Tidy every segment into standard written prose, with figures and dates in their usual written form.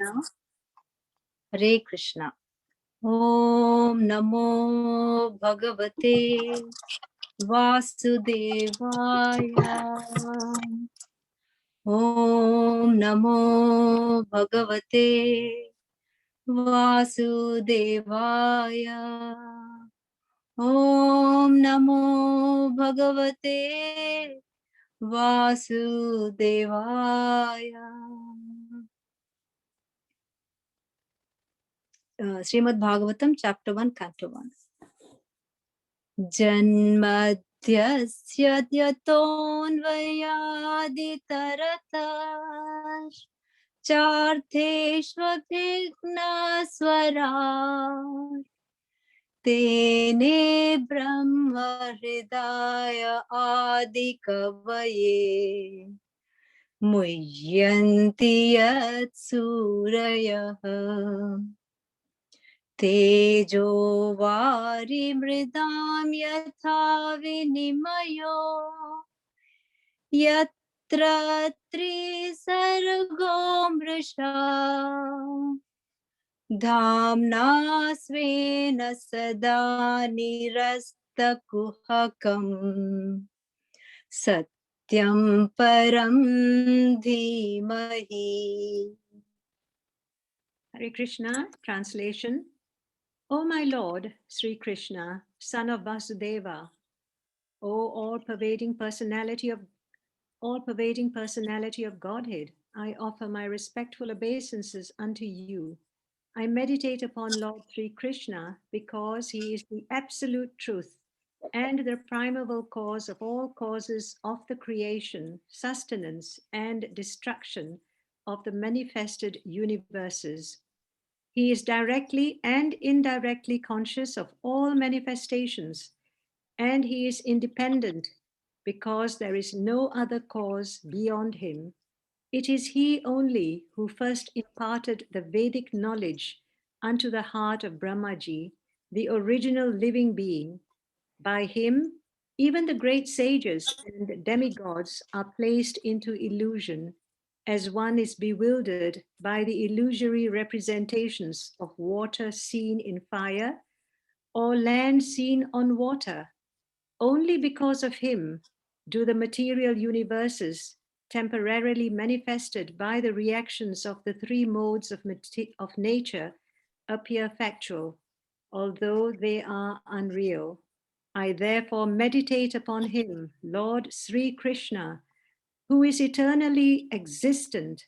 Krishna. Hare Krishna. Om Namo Bhagavate Vasudevaya. Om Namo Bhagavate Vasudevaya. Om Namo Bhagavate Vasudevaya. Srimad-Bhagavatam, Chapter 1, Canto 1. Janmadhyasya yatonvayaditaratar chartheshvabhignaswarar tene brahma hridaya adikavaye muyyanti yat surayah तेजो वारिमृदां यथा विनिमयो यत्र त्रिसर्गो मृषा धाम्ना स्वेन सदा निरस्तकुहकम् सत्यं परं धीमहि. Hare Krishna, translation. O my Lord, Sri Krishna, son of Vasudeva, O all-pervading personality of Godhead, I offer my respectful obeisances unto you. I meditate upon Lord Sri Krishna because he is the absolute truth and the primal cause of all causes of the creation, sustenance, and destruction of the manifested universes. He is directly and indirectly conscious of all manifestations, and he is independent because there is no other cause beyond him. It is he only who first imparted the Vedic knowledge unto the heart of Brahmaji, the original living being. By him, even the great sages and demigods are placed into illusion, as one is bewildered by the illusory representations of water seen in fire or land seen on water. Only because of him do the material universes, temporarily manifested by the reactions of the three modes of nature, appear factual, although they are unreal. I therefore meditate upon him, Lord Sri Krishna, who is eternally existent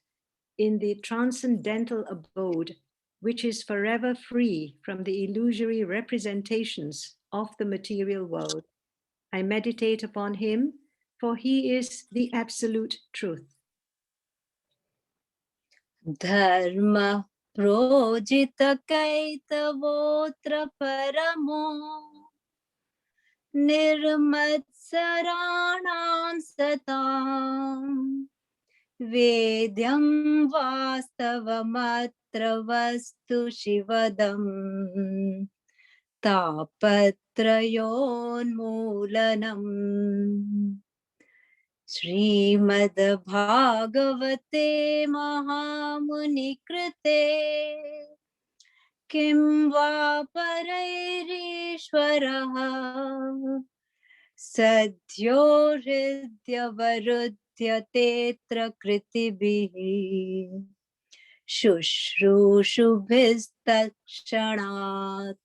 in the transcendental abode, which is forever free from the illusory representations of the material world. I meditate upon him, for he is the absolute truth. Dharma projita kaitavotra paramo nirmatsaranam satam vedyam vastavamatra vastu shivadam tapatrayonmulanam. Srimad-Bhagavate Mahamuni-krite Kim va parairishvaraha Sadhyo hridyavarudhyatetra kritibihi Shushrushubistakshanat.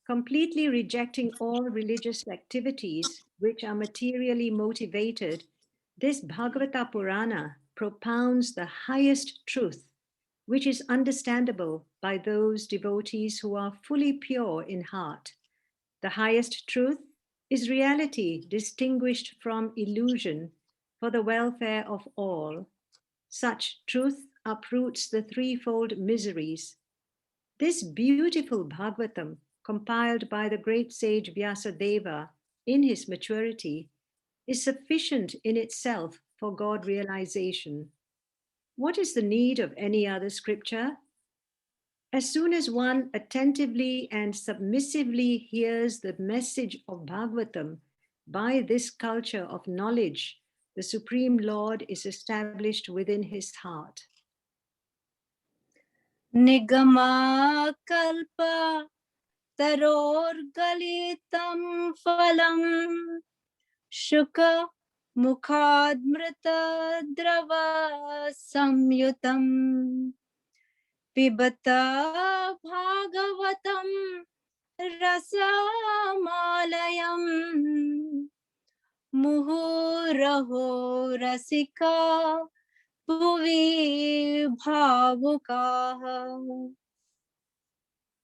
Completely rejecting all religious activities which are materially motivated, this Bhagavata Purana propounds the highest truth, which is understandable by those devotees who are fully pure in heart. The highest truth is reality distinguished from illusion for the welfare of all. Such truth uproots the threefold miseries. This beautiful Bhagavatam, compiled by the great sage Vyasadeva in his maturity, is sufficient in itself for God realization. What is the need of any other scripture? As soon as one attentively and submissively hears the message of Bhagavatam by this culture of knowledge, The Supreme Lord is established within his heart. Nigama kalpa tarorgalitam phalam shuka mukhadmrita drava samyutam pibata bhagavatam rasamalayam मुहुरहो रसिका भुवि भावुकाः.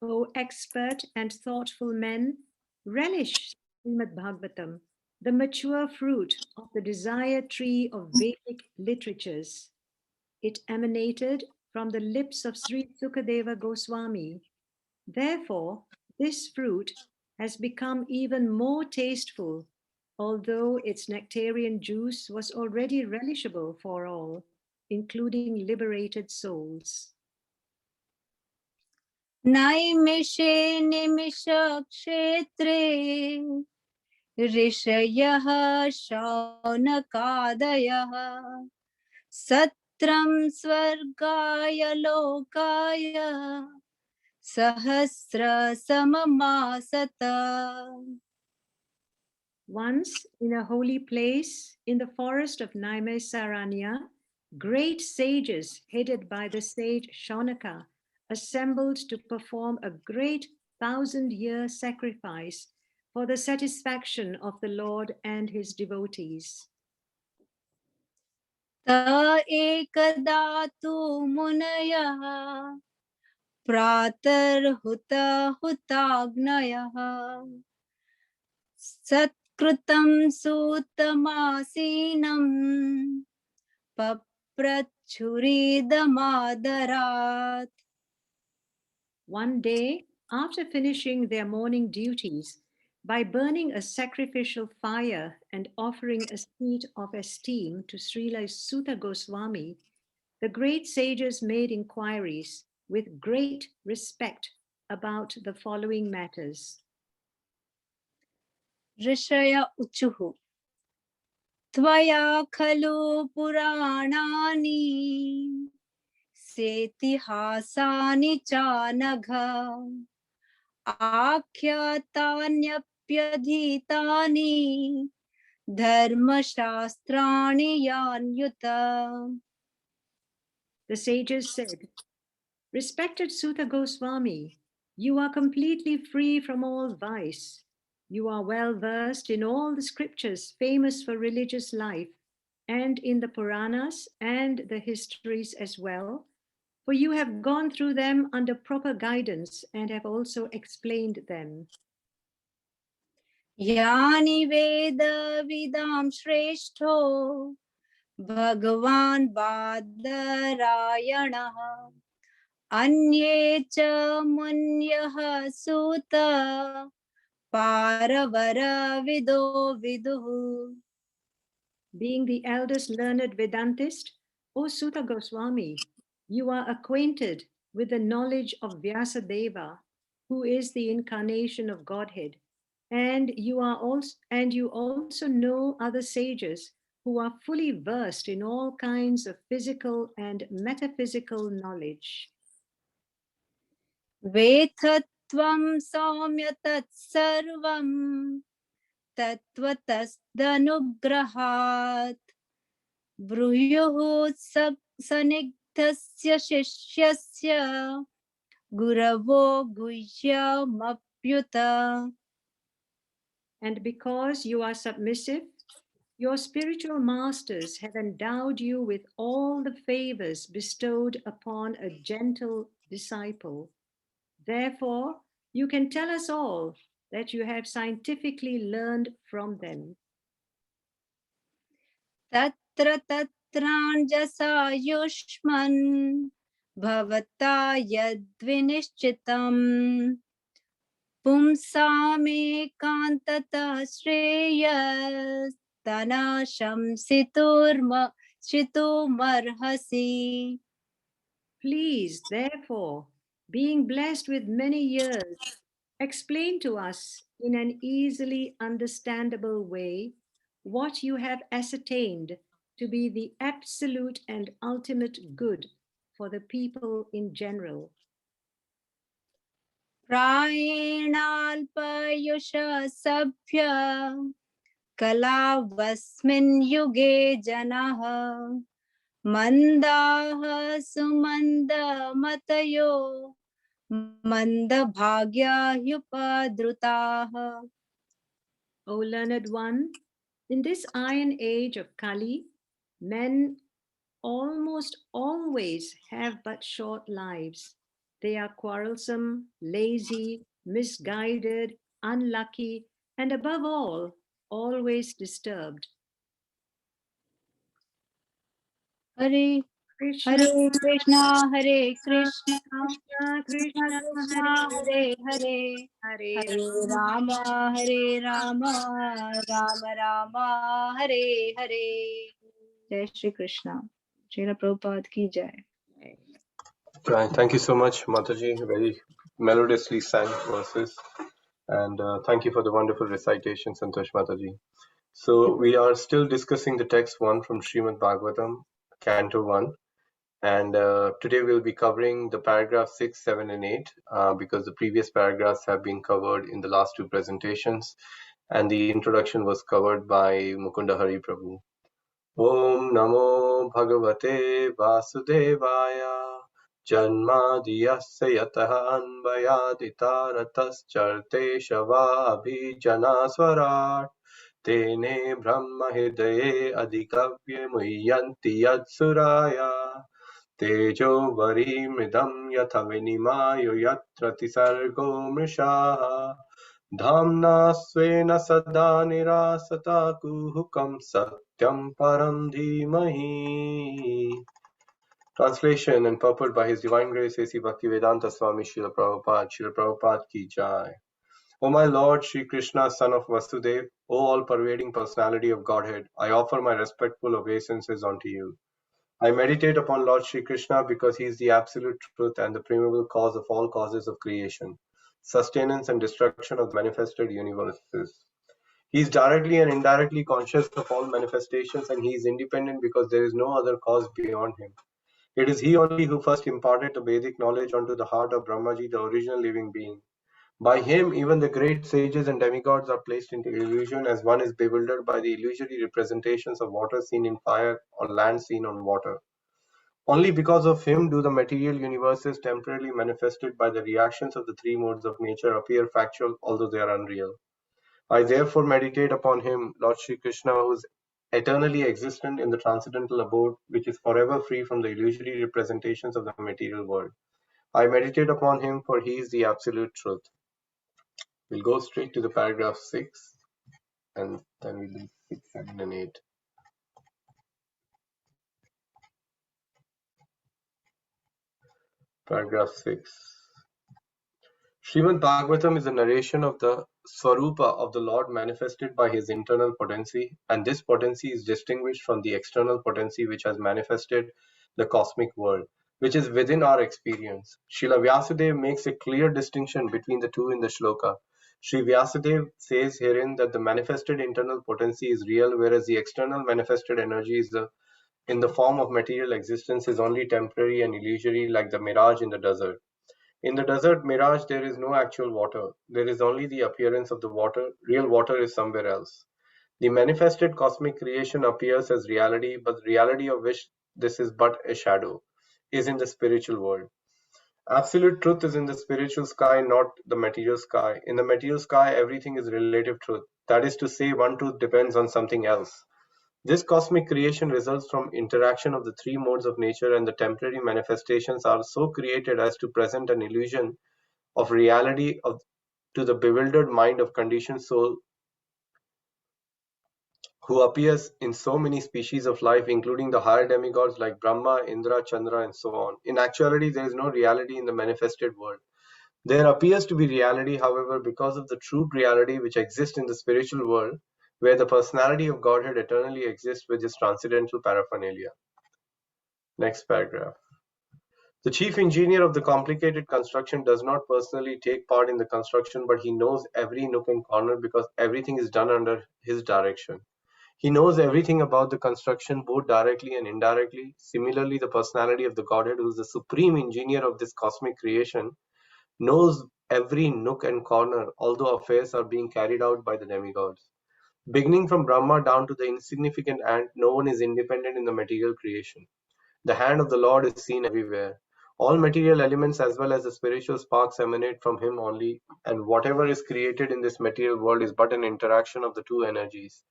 O expert and thoughtful men, relish Srimad-Bhagavatam, the mature fruit of the desire tree of Vedic literatures. It emanated from the lips of Sri Sukadeva Goswami. Therefore, this fruit has become even more tasteful, although its nectarian juice was already relishable for all, including liberated souls. नैमिषे निमिष क्षेत्रे ऋषयः शौनकादयः सत्रं स्वर्गाय लोकाय सहस्रसममासत. Once, in a holy place in the forest of Naimisaranya, great sages headed by the sage Shaunaka assembled to perform a great 1,000-year sacrifice for the satisfaction of the Lord and his devotees. त एकदा तु मुनयः प्रातर्हुत हुताग्नयः सत्कृतं सूतमासीनं पप्रच्छुरिदमादरात्. One day, after finishing their morning duties, by burning a sacrificial fire and offering a seat of esteem to Srila Sutta Goswami, the great sages made inquiries with great respect about the following matters. ऋषय उचुः त्वया खलु पुराणानि सेतिहासानि चानघ आख्यातान्यप्यधीतानि धर्मशास्त्राणि यान्युत. The sages said, Respected Sutta Goswami, you are completely free from all vice. You are well versed in all the scriptures famous for religious life and in the Puranas and the histories as well, for you have gone through them under proper guidance and have also explained them. यानि वेद विदां श्रेष्ठो भगवान् बादरायणः अन्ये च मुन्यः सूत पारवरविदो विदुः. Being the eldest learned Vedantist, O Sutta Goswami, you are acquainted with the knowledge of Vyasadeva, who is the incarnation of Godhead, and you also know other sages who are fully versed in all kinds of physical and metaphysical knowledge. वेत्थत्वं सौम्य तत्सर्वं तत्त्वतस्दनुग्रहात् ब्रूयुः सन्निग्धस्य शिष्यस्य गुरवो गुह्यमप्युत. And because you are submissive, your spiritual masters have endowed you with all the favors bestowed upon a gentle disciple. Therefore, you can tell us all that you have scientifically learned from them. तत्र तत्राञ्जसायुष्मन् भवता यद्विनिश्चितम् पुंसामेकान्ततः श्रेयस्तनशंसितुमर्हसि. Please, therefore, being blessed with many years, explain to us in an easily understandable way what you have ascertained to be the absolute and ultimate good for the people in general. प्रायेणाल्पयुषसभ्य कलावस्मिन् युगे जनाः मन्दाः सुमन्दमतयो मन्दभाग्या ह्युपद्रुताः. O learned one, in this iron age of Kali, men almost always have but short lives. They are quarrelsome, lazy, misguided, unlucky, and above all, always disturbed. Hare Krishna, Hare Krishna, Hare Krishna, Krishna, Krishna, Krishna Hare Krishna, Hare Hare, Hare Hare Rama, Hare Rama, Rama Rama, Hare Hare. Jai Shri Krishna. Srila Prabhupada ki jai. Right. Thank you so much, Mataji. Very melodiously sang verses. And thank you for the wonderful recitation, Santosh Mataji. So we are still discussing the text 1 from Srimad-Bhagavatam, Canto 1. And today we'll be covering the paragraph 6, 7, and 8 because the previous paragraphs have been covered in the last two presentations. And the introduction was covered by Mukunda Hari Prabhu. Om Namo Bhagavate Vasudevaya Janmadiyasya yataha anvayaditaratascharte shava swarat Tene Brahma Hridaye Adhikavye Muhyanti Yatsuraya Tejo Varimridam Yatha Vinimayo Yatra Tisargo Mrishaha Dhamna Svena Sada Nirasata Kuhukam Satyam Param Dhimahi. Translation and purport by His Divine Grace A.C. Bhaktivedanta Swami Srila Prabhupada. Srila Prabhupada ki jai. O my Lord, Shri Krishna, son of Vasudev, O all-pervading personality of Godhead, I offer my respectful obeisances unto you. I meditate upon Lord Shri Krishna because he is the absolute truth and the primable cause of all causes of creation, sustenance and destruction of the manifested universes. He is directly and indirectly conscious of all manifestations, and he is independent because there is no other cause beyond him. It is he only who first imparted the Vedic knowledge onto the heart of Brahmaji, the original living being. By him, even the great sages and demigods are placed into illusion, as one is bewildered by the illusory representations of water seen in fire or land seen on water. Only because of him do the material universes temporarily manifested by the reactions of the three modes of nature appear factual, although they are unreal. I therefore meditate upon him, Lord Shri Krishna, who is eternally existent in the transcendental abode, which is forever free from the illusory representations of the material world. I meditate upon him, for he is the absolute truth. We'll go straight to the paragraph 6, and then we'll do 6, 7, and 8. Paragraph 6. Srimad-Bhagavatam is a narration of the Swarupa of the Lord manifested by his internal potency, and this potency is distinguished from the external potency which has manifested the cosmic world, which is within our experience. Srila Vyasadeva makes a clear distinction between the two in the shloka. Sri Vyasadeva says herein that the manifested internal potency is real, whereas the external manifested energy is in the form of material existence is only temporary and illusory, like the mirage in the desert. In the desert mirage, there is no actual water. There is only the appearance of the water. Real water is somewhere else. The manifested cosmic creation appears as reality, but the reality of which this is but a shadow, is in the spiritual world. Absolute truth is in the spiritual sky, not the material sky. In the material sky, everything is relative truth. That is to say, one truth depends on something else. This cosmic creation results from interaction of the three modes of nature, and the temporary manifestations are so created as to present an illusion of reality to the bewildered mind of conditioned soul who appears in so many species of life, including the higher demigods like Brahma, Indra, Chandra, and so on. In actuality, there is no reality in the manifested world. There appears to be reality, however, because of the true reality which exists in the spiritual world, where the personality of Godhead eternally exists with his transcendental paraphernalia. Next paragraph. The chief engineer of the complicated construction does not personally take part in the construction, but he knows every nook and corner because everything is done under his direction. He knows everything about the construction both directly and indirectly. Similarly, the personality of the Godhead, who is the supreme engineer of this cosmic creation, knows every nook and corner, although affairs are being carried out by the demigods. Beginning from Brahma down to the insignificant ant, no one is independent in the material creation. The hand of the Lord is seen everywhere. All material elements as well as the spiritual sparks emanate from him only, and whatever is created in this material world is but an interaction of the two energies,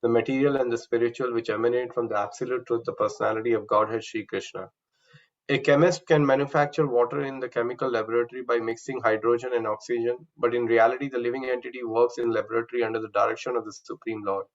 the material and the spiritual, which emanate from the absolute truth, the personality of Godhead Sri Krishna. A chemist can manufacture water in the chemical laboratory by mixing hydrogen and oxygen, but in reality the living entity works in laboratory under the direction of the Supreme Lord.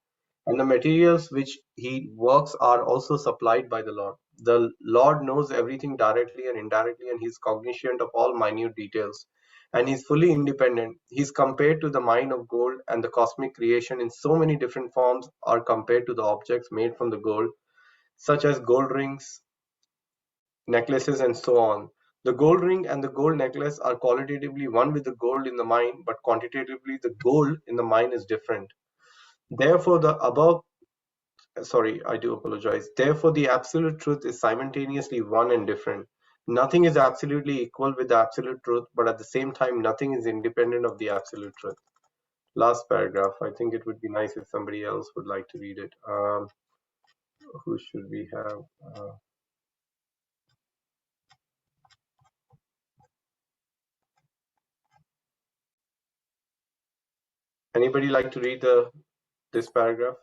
And the materials which he works are also supplied by the Lord. The Lord knows everything directly and indirectly, and he is cognizant of all minute details. And he is fully independent. He is compared to the mine of gold, and the cosmic creation in so many different forms are compared to the objects made from the gold, such as gold rings, necklaces, and so on. The gold ring and the gold necklace are qualitatively one with the gold in the mine, but quantitatively the gold in the mine is different. Therefore, I do apologize. Therefore, the absolute truth is simultaneously one and different. Nothing is absolutely equal with the absolute truth, but at the same time, nothing is independent of the absolute truth. Last paragraph. I think it would be nice if somebody else would like to read it. Who should we have? Anybody like to read this paragraph?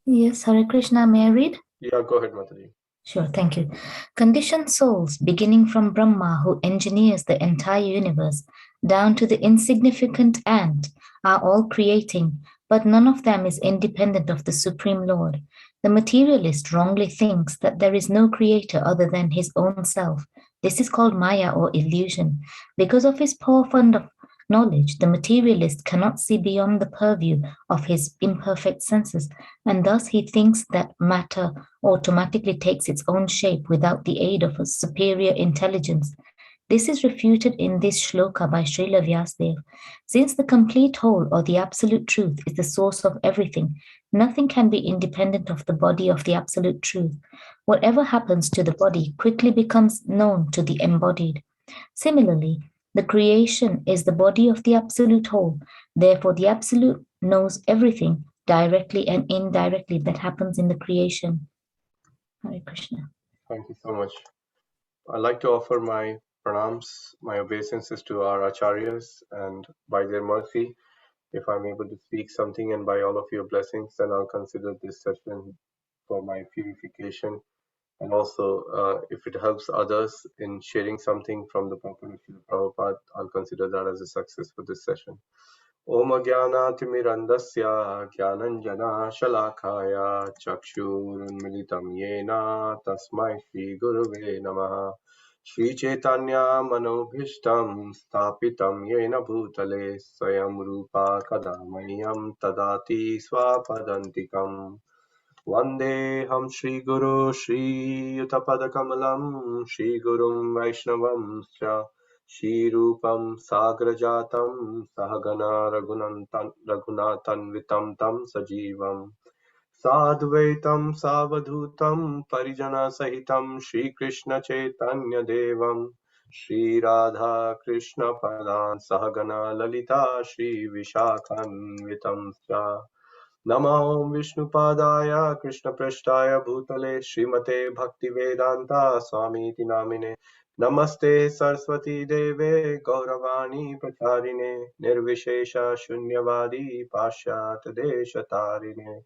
Yes, Hare Krishna, may I read? Yeah, go ahead, Mataji. Sure, thank you. Conditioned souls, beginning from Brahma, who engineers the entire universe, down to the insignificant ant, are all creating, but none of them is independent of the Supreme Lord. The materialist wrongly thinks that there is no creator other than his own self. This is called Maya or illusion. Because of his poor fund of knowledge, the materialist cannot see beyond the purview of his imperfect senses, and thus he thinks that matter automatically takes its own shape without the aid of a superior intelligence. This is refuted in this shloka by Srila Vyasadeva. Since the complete whole or the absolute truth is the source of everything, nothing can be independent of the body of the absolute truth. Whatever happens to the body quickly becomes known to the embodied. Similarly, the creation is the body of the absolute whole. Therefore, the absolute knows everything directly and indirectly that happens in the creation. Hare Krishna. Thank you so much. I'd like to offer my pranams, my obeisances to our acharyas, and by their mercy, if I'm able to speak something and by all of your blessings, then I'll consider this session for my purification. And also, if it helps others in sharing something from the proper Prabhupada, I'll consider that as a success for this session. Om Jnanatimirandasya Jnananjana Shalakaya Chakshurunmilitam Yena Tasmai Shri Guruve Namaha Shri Chaitanya Manobhishtam Stapitam Yena Bhutale Swayam Rupa Kadamayam Tadati Swapadantikam Vandeham Shri Guru Shri Yutapadakamalam Shri Gurum Vaishnavam Shri Rupam Sagrajatam Sahagana Raghunathan Tam Sajivam Sadvaitam Savadhutam Parijana Sahitam Shri Krishna Chaitanya Devam Shri Radha Krishna Padan Sahagana Lalita Shri Vishakhanvitam Namo Vishnupadaya Krishna Prashtaya Bhutale Srimate Bhaktivedanta Swamiti Namine Namaste Saraswati Deve Gauravani Pracharine Nirvishesha Shunyavadi Pashat Deshatarine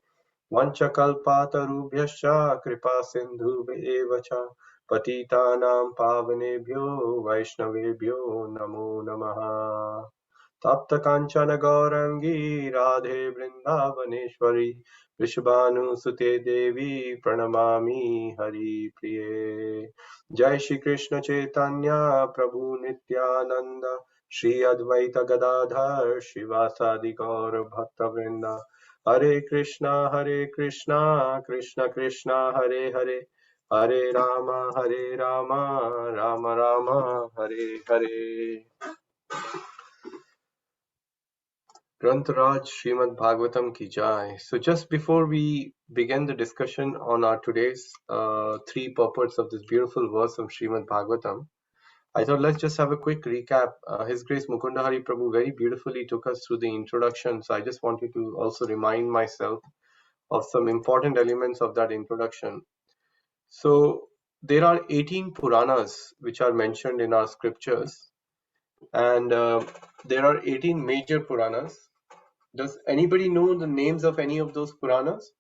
Vanchakalpatarubhyascha Kripa Sindhu Evacha Patitanam Pavanebhyo Vaishnavebhyo Namo Namaha Tapta Kanchana Gaurangi Radhe Vrindavaneshwari Vrishabhanusute Devi Pranamami Hari Priye Jai Shri Krishna Chaitanya Prabhu Nityananda Shri Advaita Gadadhar Shivasadi Gaur Bhakta Vrinda Hare Krishna Krishna Krishna Hare Hare Hare Rama Rama Rama Hare Hare. Grantaraj Srimad-Bhagavatam ki jai. So just before we begin the discussion on our today's three purports of this beautiful verse from Srimad-Bhagavatam, I thought let's just have a quick recap. His Grace Mukunda Hari Prabhu very beautifully took us through the introduction. So I just wanted to also remind myself of some important elements of that introduction. So there are 18 Puranas which are mentioned in our scriptures, and there are 18 major Puranas. Does anybody know the names of any of those Puranas?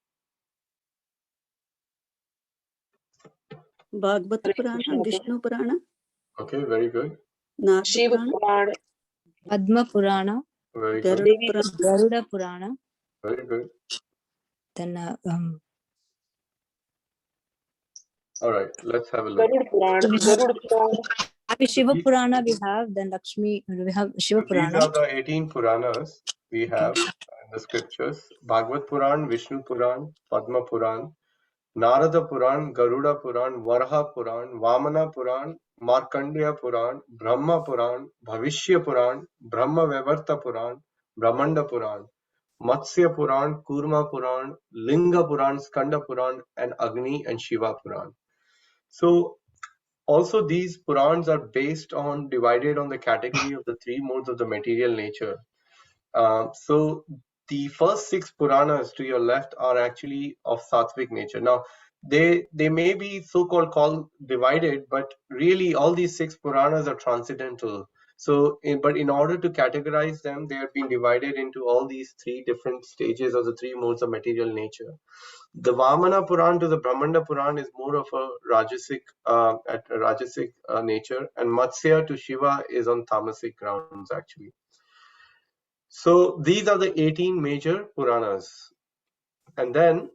Bhagavata Purana, Vishnu Purana, Okay, very good. Narada Purana, Padma Purana, Very good. Garuda Purana, Garuda Purana, Very good. then All right, let's have a look. Shiva These, Purana we have, then Lakshmi, we have Shiva so these Purana. are the 18 Puranas we have in the scriptures. Bhagavad Puran, Vishnu Puran, Padma Puran, Narada Puran, Garuda Puran, Varaha Puran, Vamana Puran, Markandeya Puran, Brahma Puran, Bhavishya Puran, Brahma Vaivarta Puran, Brahmanda Puran, Matsya Puran, Kurma Puran, Linga Puran, Skanda Puran, and Agni and Shiva Puran. So also these Purans are based on, divided on the category of the three modes of the material nature. So the first six Puranas to your left are actually of sattvic nature. Now, they may be so-called called divided, but really all these six Puranas are transcendental. So, but in order to categorize them, they have been divided into all these three different stages of the three modes of material nature. The Vamana Puran to the Brahmanda Puran is more of a rajasic nature, and Matsya to Shiva is on tamasic grounds actually. So these are the 18 major Puranas. And then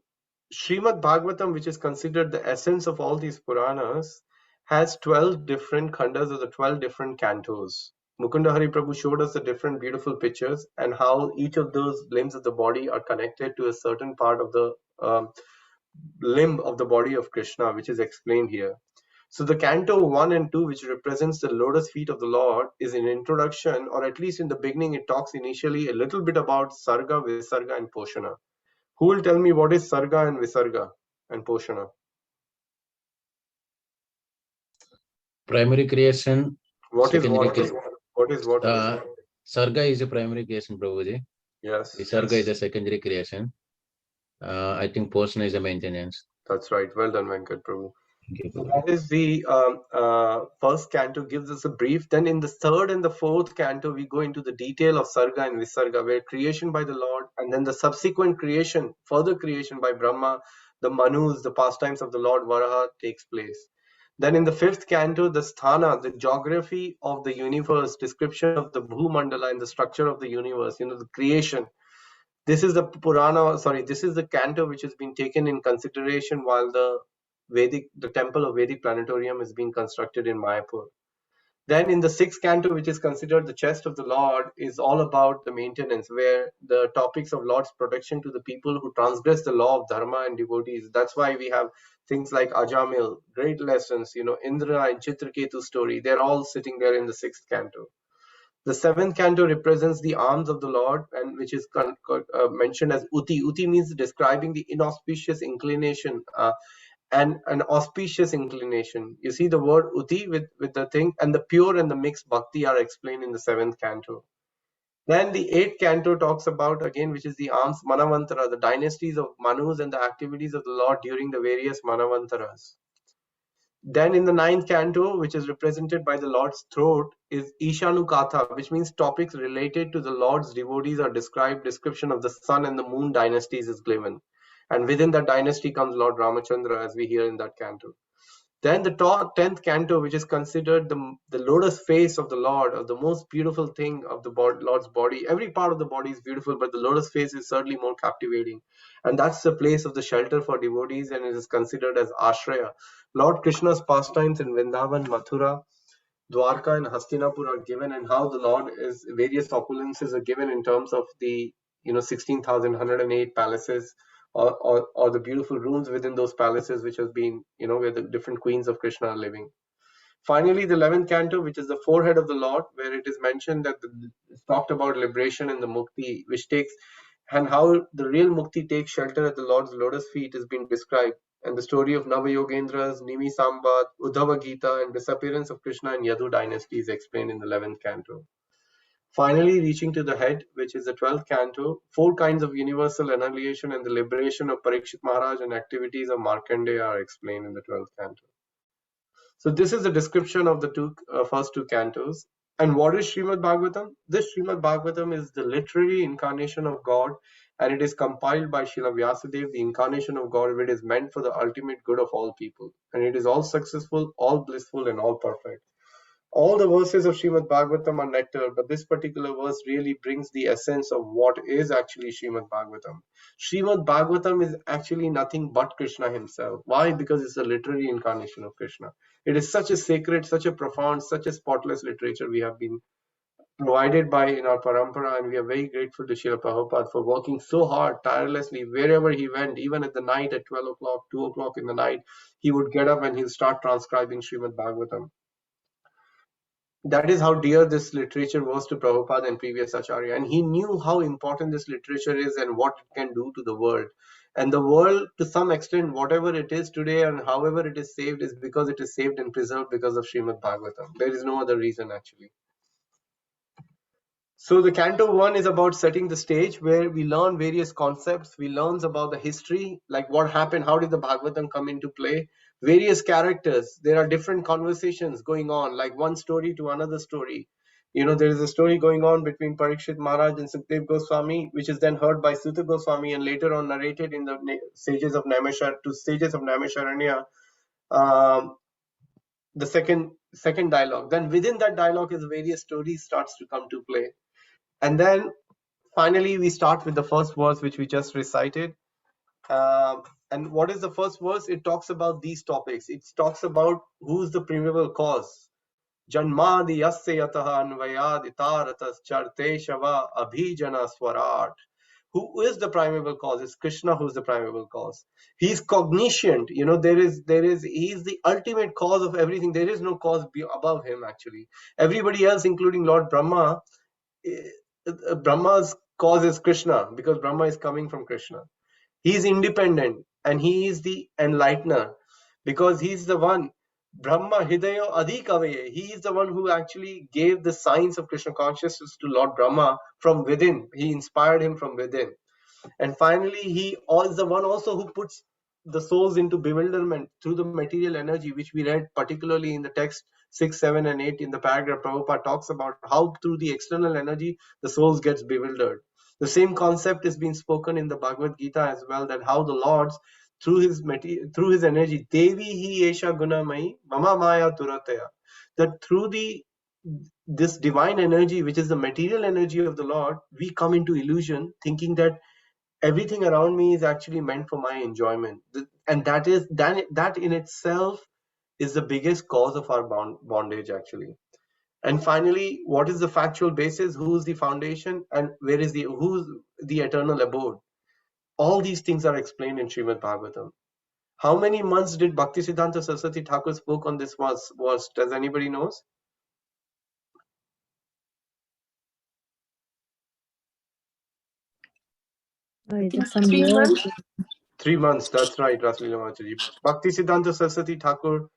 Srimad-Bhagavatam, which is considered the essence of all these Puranas, has 12 different khandas or the 12 different cantos. Mukunda Hari Prabhu showed us the different beautiful pictures and how each of those limbs of the body are connected to a certain part of the limb of the body of Krishna, which is explained here. So the canto 1 and 2, which represents the lotus feet of the Lord, is an introduction, or at least in the beginning, it talks initially a little bit about Sarga, Visarga, and Poshana. Who will tell me what is Sarga and Visarga and Poshana? Primary creation. What is secondary what? What is what? Sarga is a primary creation, Prabhuji. Yes. Visarga is a secondary creation. I think Poshana is a maintenance. That's right. Well done, Venkat Prabhu. Thank you, So Prabhuji. that is the first canto, gives us a brief. Then in the third and the fourth canto, we go into the detail of Sarga and Visarga, where creation by the Lord, and then the subsequent creation, further creation by Brahma, the Manus, the pastimes of the Lord Varaha takes place. Then in the fifth canto, the Sthana, the geography of the universe, description of the Bhumandala and the structure of the universe, the creation. This is the this is the canto which has been taken in consideration while the temple of Vedic planetarium is being constructed in Mayapur. Then in the sixth canto, which is considered the chest of the Lord, is all about the maintenance, where the topics of Lord's protection to the people who transgress the law of dharma and devotees. That's why we have things like Ajamil, great lessons, Indra and Chitraketu story. They're all sitting there in the sixth canto. The seventh canto represents the arms of the Lord, and which is mentioned as Uti. Uti means describing the inauspicious inclination and an auspicious inclination. You see the word Uti with the thing, and the pure and the mixed bhakti are explained in the seventh canto. Then the eighth canto talks about, again, which is the arms Manavantara, the dynasties of Manus and the activities of the Lord during the various Manavantaras. Then in the ninth canto, which is represented by the Lord's throat, is Ishanukatha, which means topics related to the Lord's devotees are described. Description of the sun and the moon dynasties is given. And within that dynasty comes Lord Ramachandra, as we hear in that canto. Then the 10th canto, which is considered the lotus face of the Lord, or the most beautiful thing of the Lord's body. Every part of the body is beautiful, but the lotus face is certainly more captivating. And that's the place of the shelter for devotees, and it is considered as Ashraya. Lord Krishna's pastimes in Vrindavan, Mathura, Dwarka, and Hastinapur are given, and how the Lord is, various opulences are given in terms of the 16,108 palaces, or the beautiful rooms within those palaces, which has been, where the different queens of Krishna are living. Finally, the 11th canto, which is the forehead of the Lord, where it is mentioned that it's talked about liberation and the mukti, which takes, and how the real mukti takes shelter at the Lord's lotus feet is being described. And the story of Navayogendras, Nimi Sambat, Uddhava Gita, and disappearance of Krishna and Yadu dynasty is explained in the 11th canto. Finally, reaching to the head, which is the 12th canto, 4 kinds of universal annihilation and the liberation of Parikshit Maharaj and activities of Markandeya are explained in the 12th canto. So this is the description of the first two cantos. And what is Srimad-Bhagavatam? This Srimad-Bhagavatam is the literary incarnation of God, and it is compiled by Srila Vyasadeva, the incarnation of God. It is meant for the ultimate good of all people. And it is all successful, all blissful, and all perfect. All the verses of Srimad Bhagavatam are nectar, but this particular verse really brings the essence of what is actually Srimad Bhagavatam. Srimad Bhagavatam is actually nothing but Krishna himself. Why? Because it's a literary incarnation of Krishna. It is such a sacred, such a profound, such a spotless literature we have been provided by in our parampara, and we are very grateful to Srila Prabhupada for working so hard, tirelessly, wherever he went, even at the night at 12 o'clock, 2 o'clock in the night, he would get up and he'll start transcribing Srimad Bhagavatam. That is how dear this literature was to Prabhupada and previous Acharya. And he knew how important this literature is and what it can do to the world. And the world, to some extent, whatever it is today and however it is saved, is because it is saved and preserved because of Srimad Bhagavatam. There is no other reason, actually. So the Canto 1 is about setting the stage, where we learn various concepts. We learn about the history, like what happened, how did the Bhagavatam come into play, various characters. There are different conversations going on, like one story to another story. There is a story going on between Parikshit Maharaj and Sukdev Goswami, which is then heard by Sutta Goswami and later on narrated in the sages of Naimisharanya. The second dialogue. Then within that dialogue is various stories starts to come to play. And then finally, we start with the first verse, which we just recited. And what is the first verse? It talks about these topics. It talks about who's the primable cause. Janmadi yasya yataha anvayad itaratas charte shava abhijana swarat. Who is the primable cause? It's Krishna who's the primable cause. He's cogniscient. He is the ultimate cause of everything. There is no cause above him, actually. Everybody else, including Lord Brahma, Brahma's cause is Krishna, because Brahma is coming from Krishna. He is independent and he is the enlightener, because he is the one. Brahma Hidayo Adhikavaye. He is the one who actually gave the signs of Krishna consciousness to Lord Brahma from within. He inspired him from within. And finally, he is the one also who puts the souls into bewilderment through the material energy, which we read particularly in the text 6, 7, and 8 in the paragraph. Prabhupada talks about how through the external energy the souls gets bewildered. The same concept is being spoken in the Bhagavad Gita as well, that how the Lords through his energy, Devi hi esha gunamai mama maya turataya, that through this divine energy, which is the material energy of the Lord, we come into illusion, thinking that everything around me is actually meant for my enjoyment, and that in itself is the biggest cause of our bondage, actually. And finally, what is the factual basis? Who's the foundation, and who's the eternal abode? All these things are explained in Srimad Bhagavatam. How many months did Bhaktisiddhanta Saraswati Thakur spoke on this verse? Does anybody knows? Just some 3 years. months. 3 months, that's right, Raslila Machaji. Bhaktisiddhanta Saraswati Thakur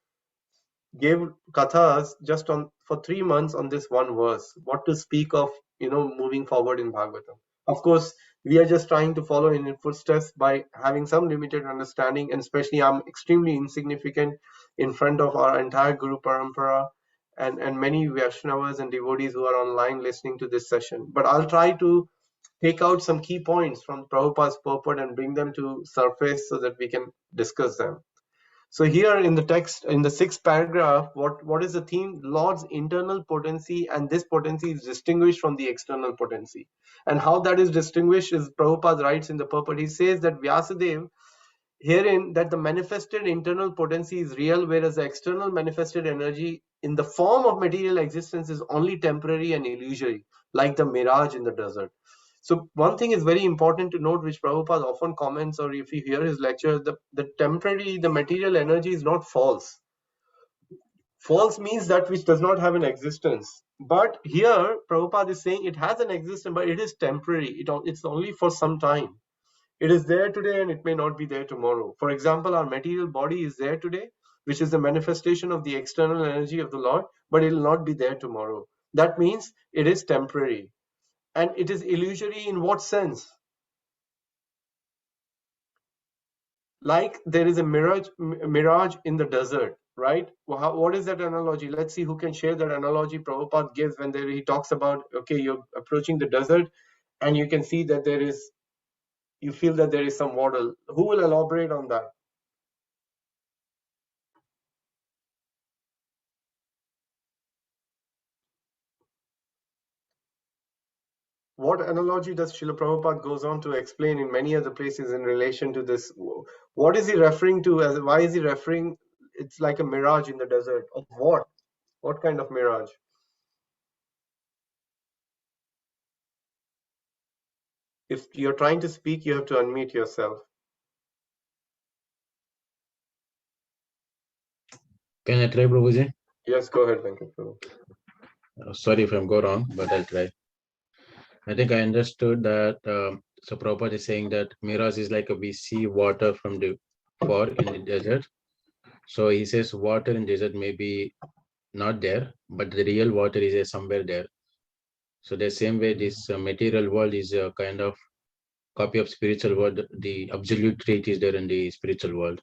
gave kathas just for 3 months on this one verse. What to speak of, moving forward in Bhagavatam. Of course, we are just trying to follow in footsteps by having some limited understanding, and especially I'm extremely insignificant in front of our entire Guru Parampara and many Vaishnavas and devotees who are online listening to this session. But I'll try to take out some key points from Prabhupada's purport and bring them to surface so that we can discuss them. So here in the text, in the 6th paragraph, what is the theme? Lord's internal potency, and this potency is distinguished from the external potency. And how that is distinguished is Prabhupada writes in the purport. He says that Vyasadeva, herein that the manifested internal potency is real, whereas the external manifested energy in the form of material existence is only temporary and illusory, like the mirage in the desert. So one thing is very important to note, which Prabhupada often comments, or if you hear his lecture, the material energy is not false. False means that which does not have an existence. But here, Prabhupada is saying it has an existence, but it is temporary. It's only for some time. It is there today and it may not be there tomorrow. For example, our material body is there today, which is the manifestation of the external energy of the Lord, but it will not be there tomorrow. That means it is temporary. And it is illusory in what sense? Like there is a mirage in the desert, right? What is that analogy? Let's see who can share that analogy Prabhupada gives when he talks about, okay, you're approaching the desert and you can see that you feel that there is some water. Who will elaborate on that? What analogy does Srila Prabhupada goes on to explain in many other places in relation to this? What is he referring to? Why is he referring? It's like a mirage in the desert. Of what? What kind of mirage? If you're trying to speak, you have to unmute yourself. Can I try, Prabhuji? Yes, go ahead, Venkat Prabhu. Sorry if I'm go wrong, but I'll try. I think I understood that. So Prabhupada is saying that mirage is like we see water from the far in the desert. So he says water in desert may be not there, but the real water is somewhere there. So the same way this material world is a kind of copy of spiritual world. The absolute truth is there in the spiritual world.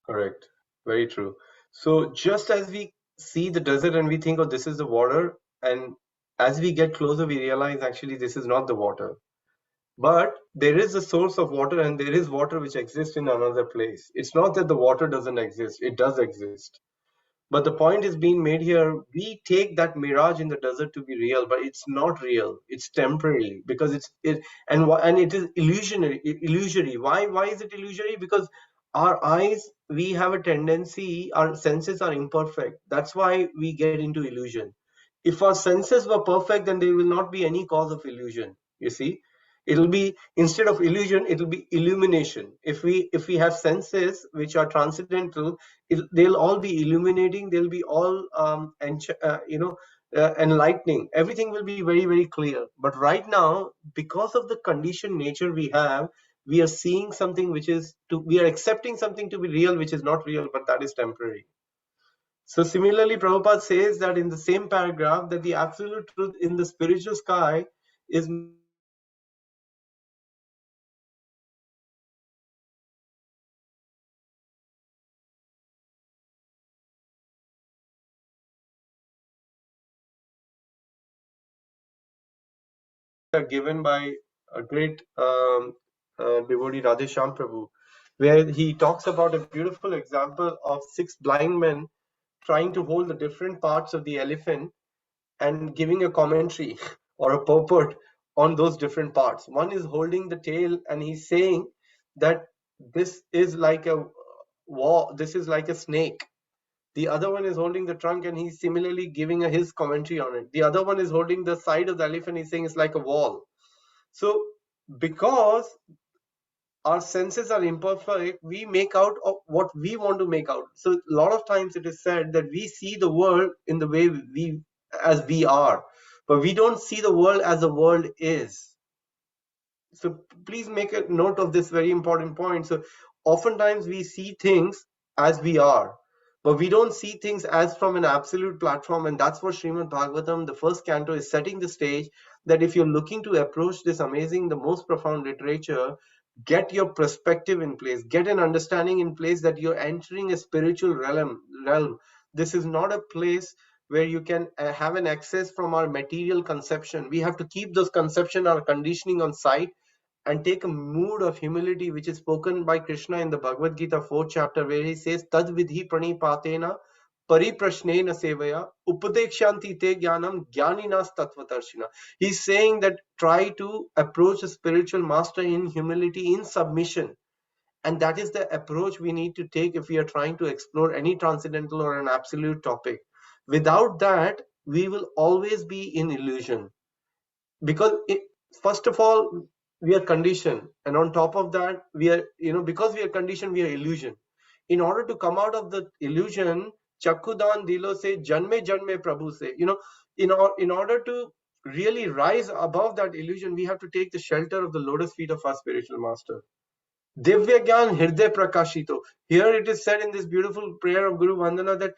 Correct. Very true. So just as we see the desert and we think, oh, this is the water, and as we get closer, we realize actually this is not the water. But there is a source of water and there is water which exists in another place. It's not that the water doesn't exist. It does exist. But the point is being made here, we take that mirage in the desert to be real, but it's not real. It's temporary because and it is illusory. Why is it illusory? Because our eyes, we have a tendency, our senses are imperfect. That's why we get into illusion. If our senses were perfect, then there will not be any cause of illusion. You see, it'll be, instead of illusion, it'll be illumination. If we have senses which are transcendental, they'll all be illuminating, they'll be all enlightening. Everything will be very, very clear. But right now, because of the conditioned nature we have, we are seeing something we are accepting something to be real which is not real, but that is temporary. So similarly, Prabhupada says that in the same paragraph, that the absolute truth in the spiritual sky is given by a great devotee, Radheshyam Prabhu, where he talks about a beautiful example of 6 blind men trying to hold the different parts of the elephant and giving a commentary or a purport on those different parts. One is holding the tail and he's saying that this is like a this is like a snake. The other one is holding the trunk and he's similarly giving his commentary on it. The other one is holding the side of the elephant, he's saying it's like a wall. So because our senses are imperfect, we make out of what we want to make out. So a lot of times it is said that we see the world in the way as we are, but we don't see the world as the world is. So please make a note of this very important point. So oftentimes we see things as we are, but we don't see things as from an absolute platform. And that's what Srimad-Bhagavatam, the first canto, is setting the stage, that if you're looking to approach this amazing, the most profound literature, get your perspective in place, get an understanding in place that you're entering a spiritual realm. This is not a place where you can have an access from our material conception. We have to keep those conception, our conditioning on side, and take a mood of humility, which is spoken by Krishna in the Bhagavad Gita 4th chapter, where he says, Tad vidhi pranipatena pariprashnena sevaya upadekshanti te jnanam jnaninas tattvatarshina. He's saying that try to approach a spiritual master in humility, in submission. And that is the approach we need to take if we are trying to explore any transcendental or an absolute topic. Without that, we will always be in illusion. Because first of all, we are conditioned, and on top of that, we are, because we are conditioned, we are illusion. In order to come out of the illusion, Chakudan dilo se janme janme Prabhu se. In order to really rise above that illusion, we have to take the shelter of the lotus feet of our spiritual master. Divya Gyan Hirday Prakashito. Here it is said in this beautiful prayer of Guru Vandana that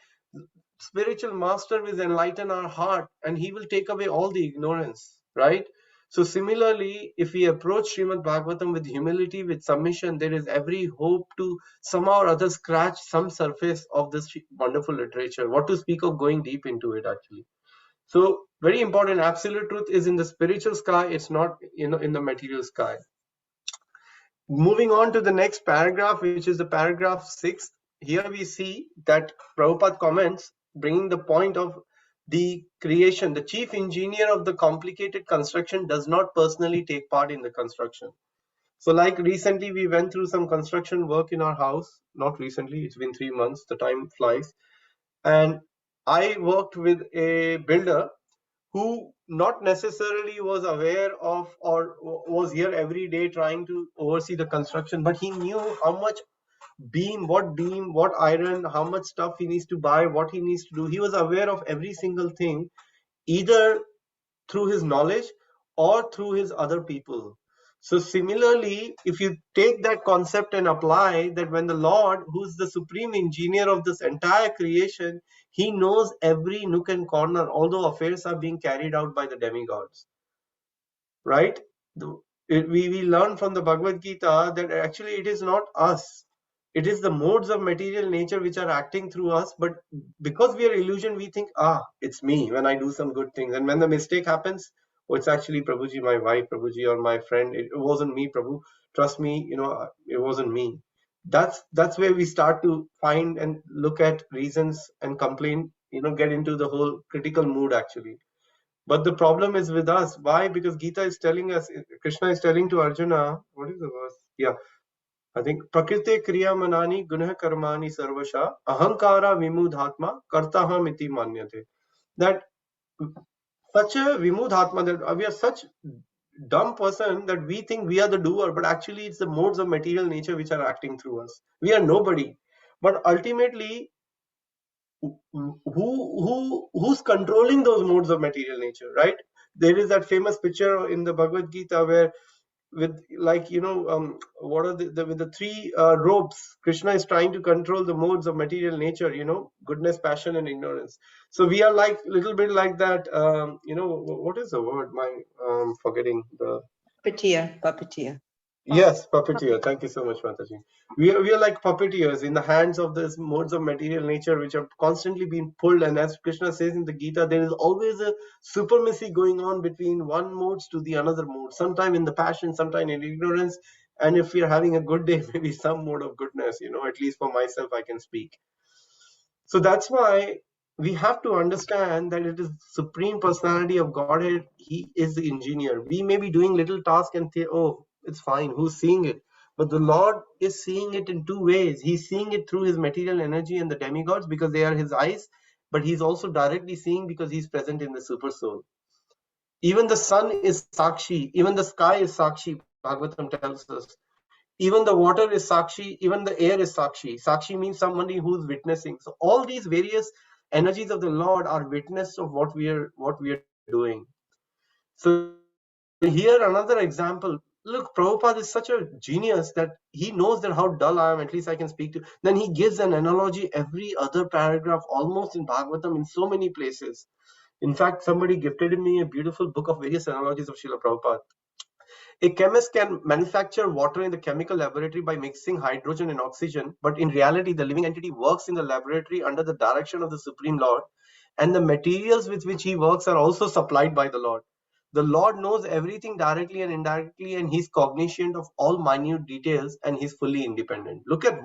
spiritual master will enlighten our heart and he will take away all the ignorance, right? So similarly, if we approach Srimad-Bhagavatam with humility, with submission, there is every hope to somehow or other scratch some surface of this wonderful literature. What to speak of going deep into it actually. So very important, absolute truth is in the spiritual sky, it's not in the material sky. Moving on to the next paragraph, which is the paragraph 6. Here we see that Prabhupada comments, bringing the point of the creation. The chief engineer of the complicated construction does not personally take part in the construction. So like recently we went through some construction work in our house. Not recently, it's been 3 months, the time flies. And I worked with a builder who not necessarily was aware of or was here every day trying to oversee the construction, but he knew how much beam, what iron, how much stuff he needs to buy, what he needs to do. He was aware of every single thing, either through his knowledge or through his other people. So similarly, if you take that concept and apply that, when the Lord, who's the supreme engineer of this entire creation, he knows every nook and corner, although affairs are being carried out by the demigods, right? We learn from the Bhagavad Gita that actually it is not us. It is the modes of material nature which are acting through us, but because we are illusion, we think, it's me when I do some good things. And when the mistake happens, it's actually Prabhuji, my wife, Prabhuji, or my friend. It wasn't me, Prabhu. Trust me, it wasn't me. That's where we start to find and look at reasons and complain, get into the whole critical mood actually. But the problem is with us. Why? Because Gita is telling us, Krishna is telling to Arjuna, what is the verse? Yeah, I think Prakriti Kriya Manani Gunha Karmani Sarvasha Ahankara Vimudhatma Kartaham iti Manyate. That such a Vimudhatma, that we are such dumb person that we think we are the doer, but actually it's the modes of material nature which are acting through us. We are nobody. But ultimately, who's controlling those modes of material nature, right? There is that famous picture in the Bhagavad Gita where with what are with the three ropes, Krishna is trying to control the modes of material nature, goodness, passion, and ignorance. So we are like little bit like that. What is the word? Forgetting the Puppeteer. Yes, puppeteer. Thank you so much, Mataji. We are like puppeteers in the hands of these modes of material nature which are constantly being pulled. And as Krishna says in the Gita, there is always a supremacy going on between one modes to the another mode. Sometime in the passion, sometime in ignorance. And if we are having a good day, maybe some mode of goodness, at least for myself, I can speak. So that's why we have to understand that it is Supreme Personality of Godhead. He is the engineer. We may be doing little tasks and say, oh, it's fine. Who's seeing it? But the Lord is seeing it in two ways. He's seeing it through his material energy and the demigods because they are his eyes. But he's also directly seeing because he's present in the super soul. Even the sun is Sakshi. Even the sky is Sakshi, Bhagavatam tells us. Even the water is Sakshi, even the air is Sakshi. Sakshi means somebody who's witnessing. So all these various energies of the Lord are witness of what we are doing. So here another example. Look, Prabhupada is such a genius that he knows that how dull I am, at least I can speak to. Then he gives an analogy every other paragraph, almost in Bhagavatam, in so many places. In fact, somebody gifted me a beautiful book of various analogies of Srila Prabhupada. A chemist can manufacture water in the chemical laboratory by mixing hydrogen and oxygen, but in reality, the living entity works in the laboratory under the direction of the Supreme Lord, and the materials with which he works are also supplied by the Lord. The Lord knows everything directly and indirectly, and he's cognizant of all minute details, and he's fully independent. Look at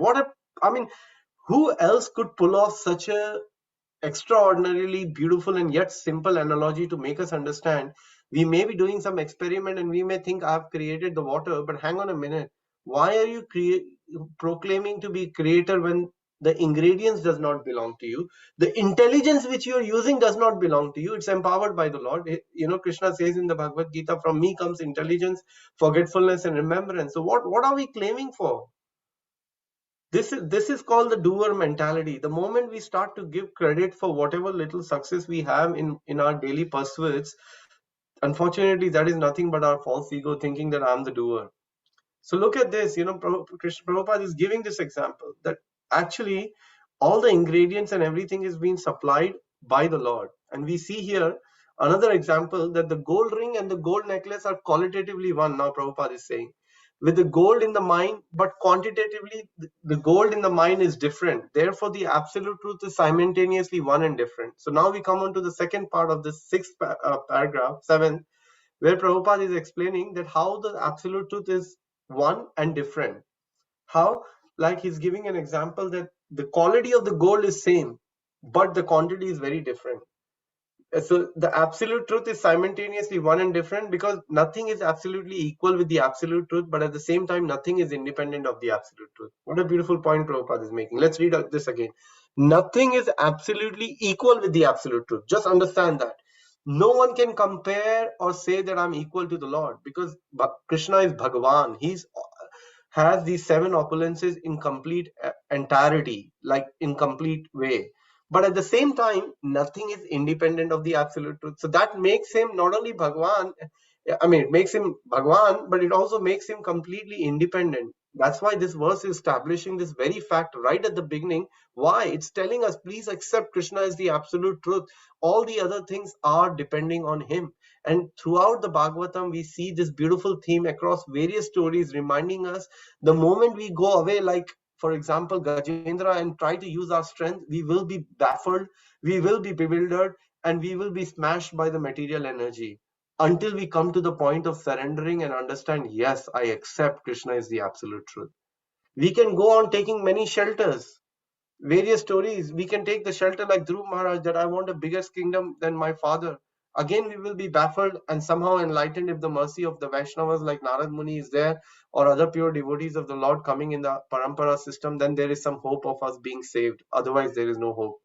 who else could pull off such a extraordinarily beautiful and yet simple analogy to make us understand. We may be doing some experiment and we may think I've created the water, but hang on a minute. Why are you proclaiming to be creator when the ingredients does not belong to you? The intelligence which you are using does not belong to you. It's empowered by the Lord. Krishna says in the Bhagavad Gita, from me comes intelligence, forgetfulness, and remembrance. So what are we claiming for? This is called the doer mentality. The moment we start to give credit for whatever little success we have in our daily pursuits, unfortunately, that is nothing but our false ego thinking that I'm the doer. So look at this, Krishna Prabhupada is giving this example that actually all the ingredients and everything is being supplied by the Lord. And we see here another example that the gold ring and the gold necklace are qualitatively one. Now Prabhupada is saying, with the gold in the mind, but quantitatively the gold in the mind is different. Therefore, the absolute truth is simultaneously one and different. So now we come on to the second part of this sixth paragraph, 7th, where Prabhupada is explaining that how the absolute truth is one and different. How? Like he's giving an example that the quality of the gold is same, but the quantity is very different. So the absolute truth is simultaneously one and different because nothing is absolutely equal with the absolute truth, but at the same time, nothing is independent of the absolute truth. What a beautiful point Prabhupada is making. Let's read this again. Nothing is absolutely equal with the absolute truth. Just understand that. No one can compare or say that I'm equal to the Lord because Krishna is Bhagavan. He's has these 7 opulences in complete entirety, like in complete way. But at the same time, nothing is independent of the absolute truth. So that makes him not only Bhagwan, I mean, it makes him Bhagwan, but it also makes him completely independent. That's why this verse is establishing this very fact right at the beginning. Why? It's telling us, please accept Krishna as the absolute truth. All the other things are depending on him. And throughout the Bhagavatam, we see this beautiful theme across various stories reminding us the moment we go away, like for example, Gajendra, and try to use our strength, we will be baffled, we will be bewildered, and we will be smashed by the material energy until we come to the point of surrendering and understand, yes, I accept Krishna is the absolute truth. We can go on taking many shelters, various stories. We can take the shelter like Dhruv Maharaj, that I want a bigger kingdom than my father. Again, we will be baffled and somehow enlightened if the mercy of the Vaishnavas like Narad Muni is there, or other pure devotees of the Lord coming in the parampara system. Then there is some hope of us being saved. Otherwise, there is no hope.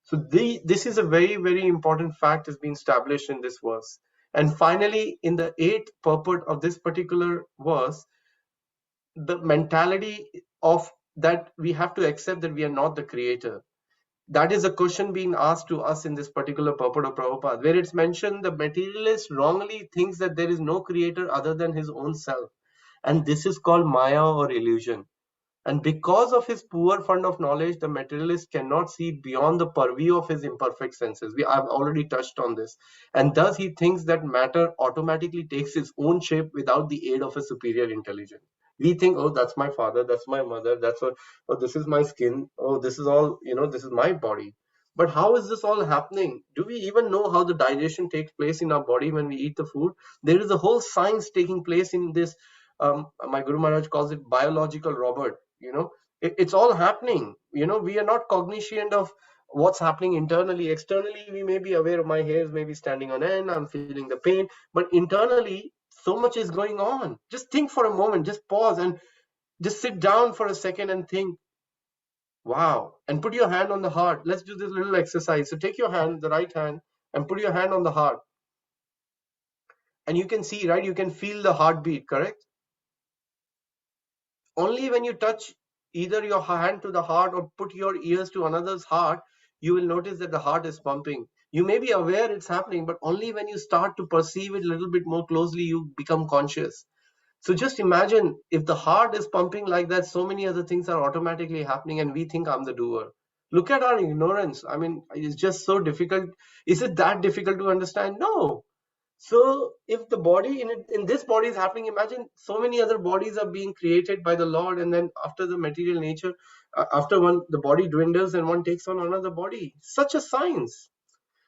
So this is a very, very important fact has been established in this verse. And finally, in the 8th purport of this particular verse, the mentality of that we have to accept that we are not the creator. That is a question being asked to us in this particular purport of Prabhupada, where it's mentioned the materialist wrongly thinks that there is no creator other than his own self. And this is called Maya or illusion. And because of his poor fund of knowledge, the materialist cannot see beyond the purview of his imperfect senses. I've already touched on this. And thus he thinks that matter automatically takes its own shape without the aid of a superior intelligence. We think, oh, that's my father, that's my mother, oh, this is my skin, oh, this is all, this is my body. But how is this all happening? Do we even know how the digestion takes place in our body when we eat the food? There is a whole science taking place in this. My Guru Maharaj calls it biological robot. It's all happening. We are not cognizant of what's happening internally. Externally, we may be aware of my hairs may be standing on end, I'm feeling the pain, but internally, so much is going on. Just think for a moment, just pause and just sit down for a second and think, wow, and put your hand on the heart. Let's do this little exercise. So take your hand, the right hand, and put your hand on the heart. And you can see, right? You can feel the heartbeat, correct? Only when you touch either your hand to the heart or put your ears to another's heart, you will notice that the heart is pumping. You may be aware it's happening, but only when you start to perceive it a little bit more closely, you become conscious. So just imagine if the heart is pumping like that, so many other things are automatically happening and we think I'm the doer. Look at our ignorance. I mean, it's just so difficult. Is it that difficult to understand? No. So if the body in this body is happening, imagine so many other bodies are being created by the Lord, and then after the material nature, after the body dwindles and one takes on another body. Such a science.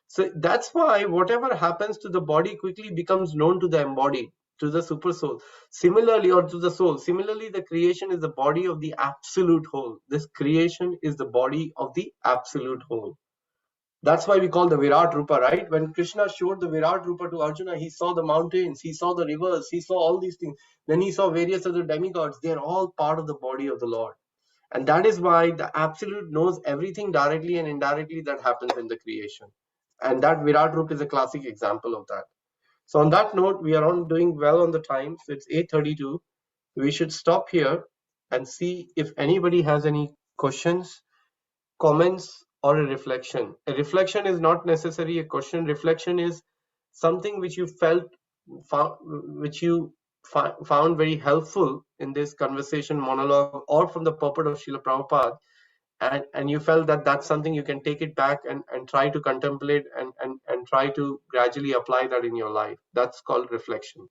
So that's why whatever happens to the body quickly becomes known to the embodied, to the super soul. Similarly, or to the soul. Similarly, the creation is the body of the absolute whole. This creation is the body of the absolute whole. That's why we call the Virat Rupa, right? When Krishna showed the Virat Rupa to Arjuna, he saw the mountains, he saw the rivers, he saw all these things. Then he saw various other demigods. They're all part of the body of the Lord. And that is why the Absolute knows everything directly and indirectly that happens in the creation. And that Virat Rupa is a classic example of that. So on that note, we are on doing well on the time. So it's 8:32. We should stop here. and see if anybody has any questions, comments, or a reflection. A reflection is not necessarily a question. Reflection is something which you felt, which you found very helpful in this conversation monologue or from the purport of Srila Prabhupada, and you felt that that's something you can take it back and try to contemplate and try to gradually apply that in your life. That's called reflection.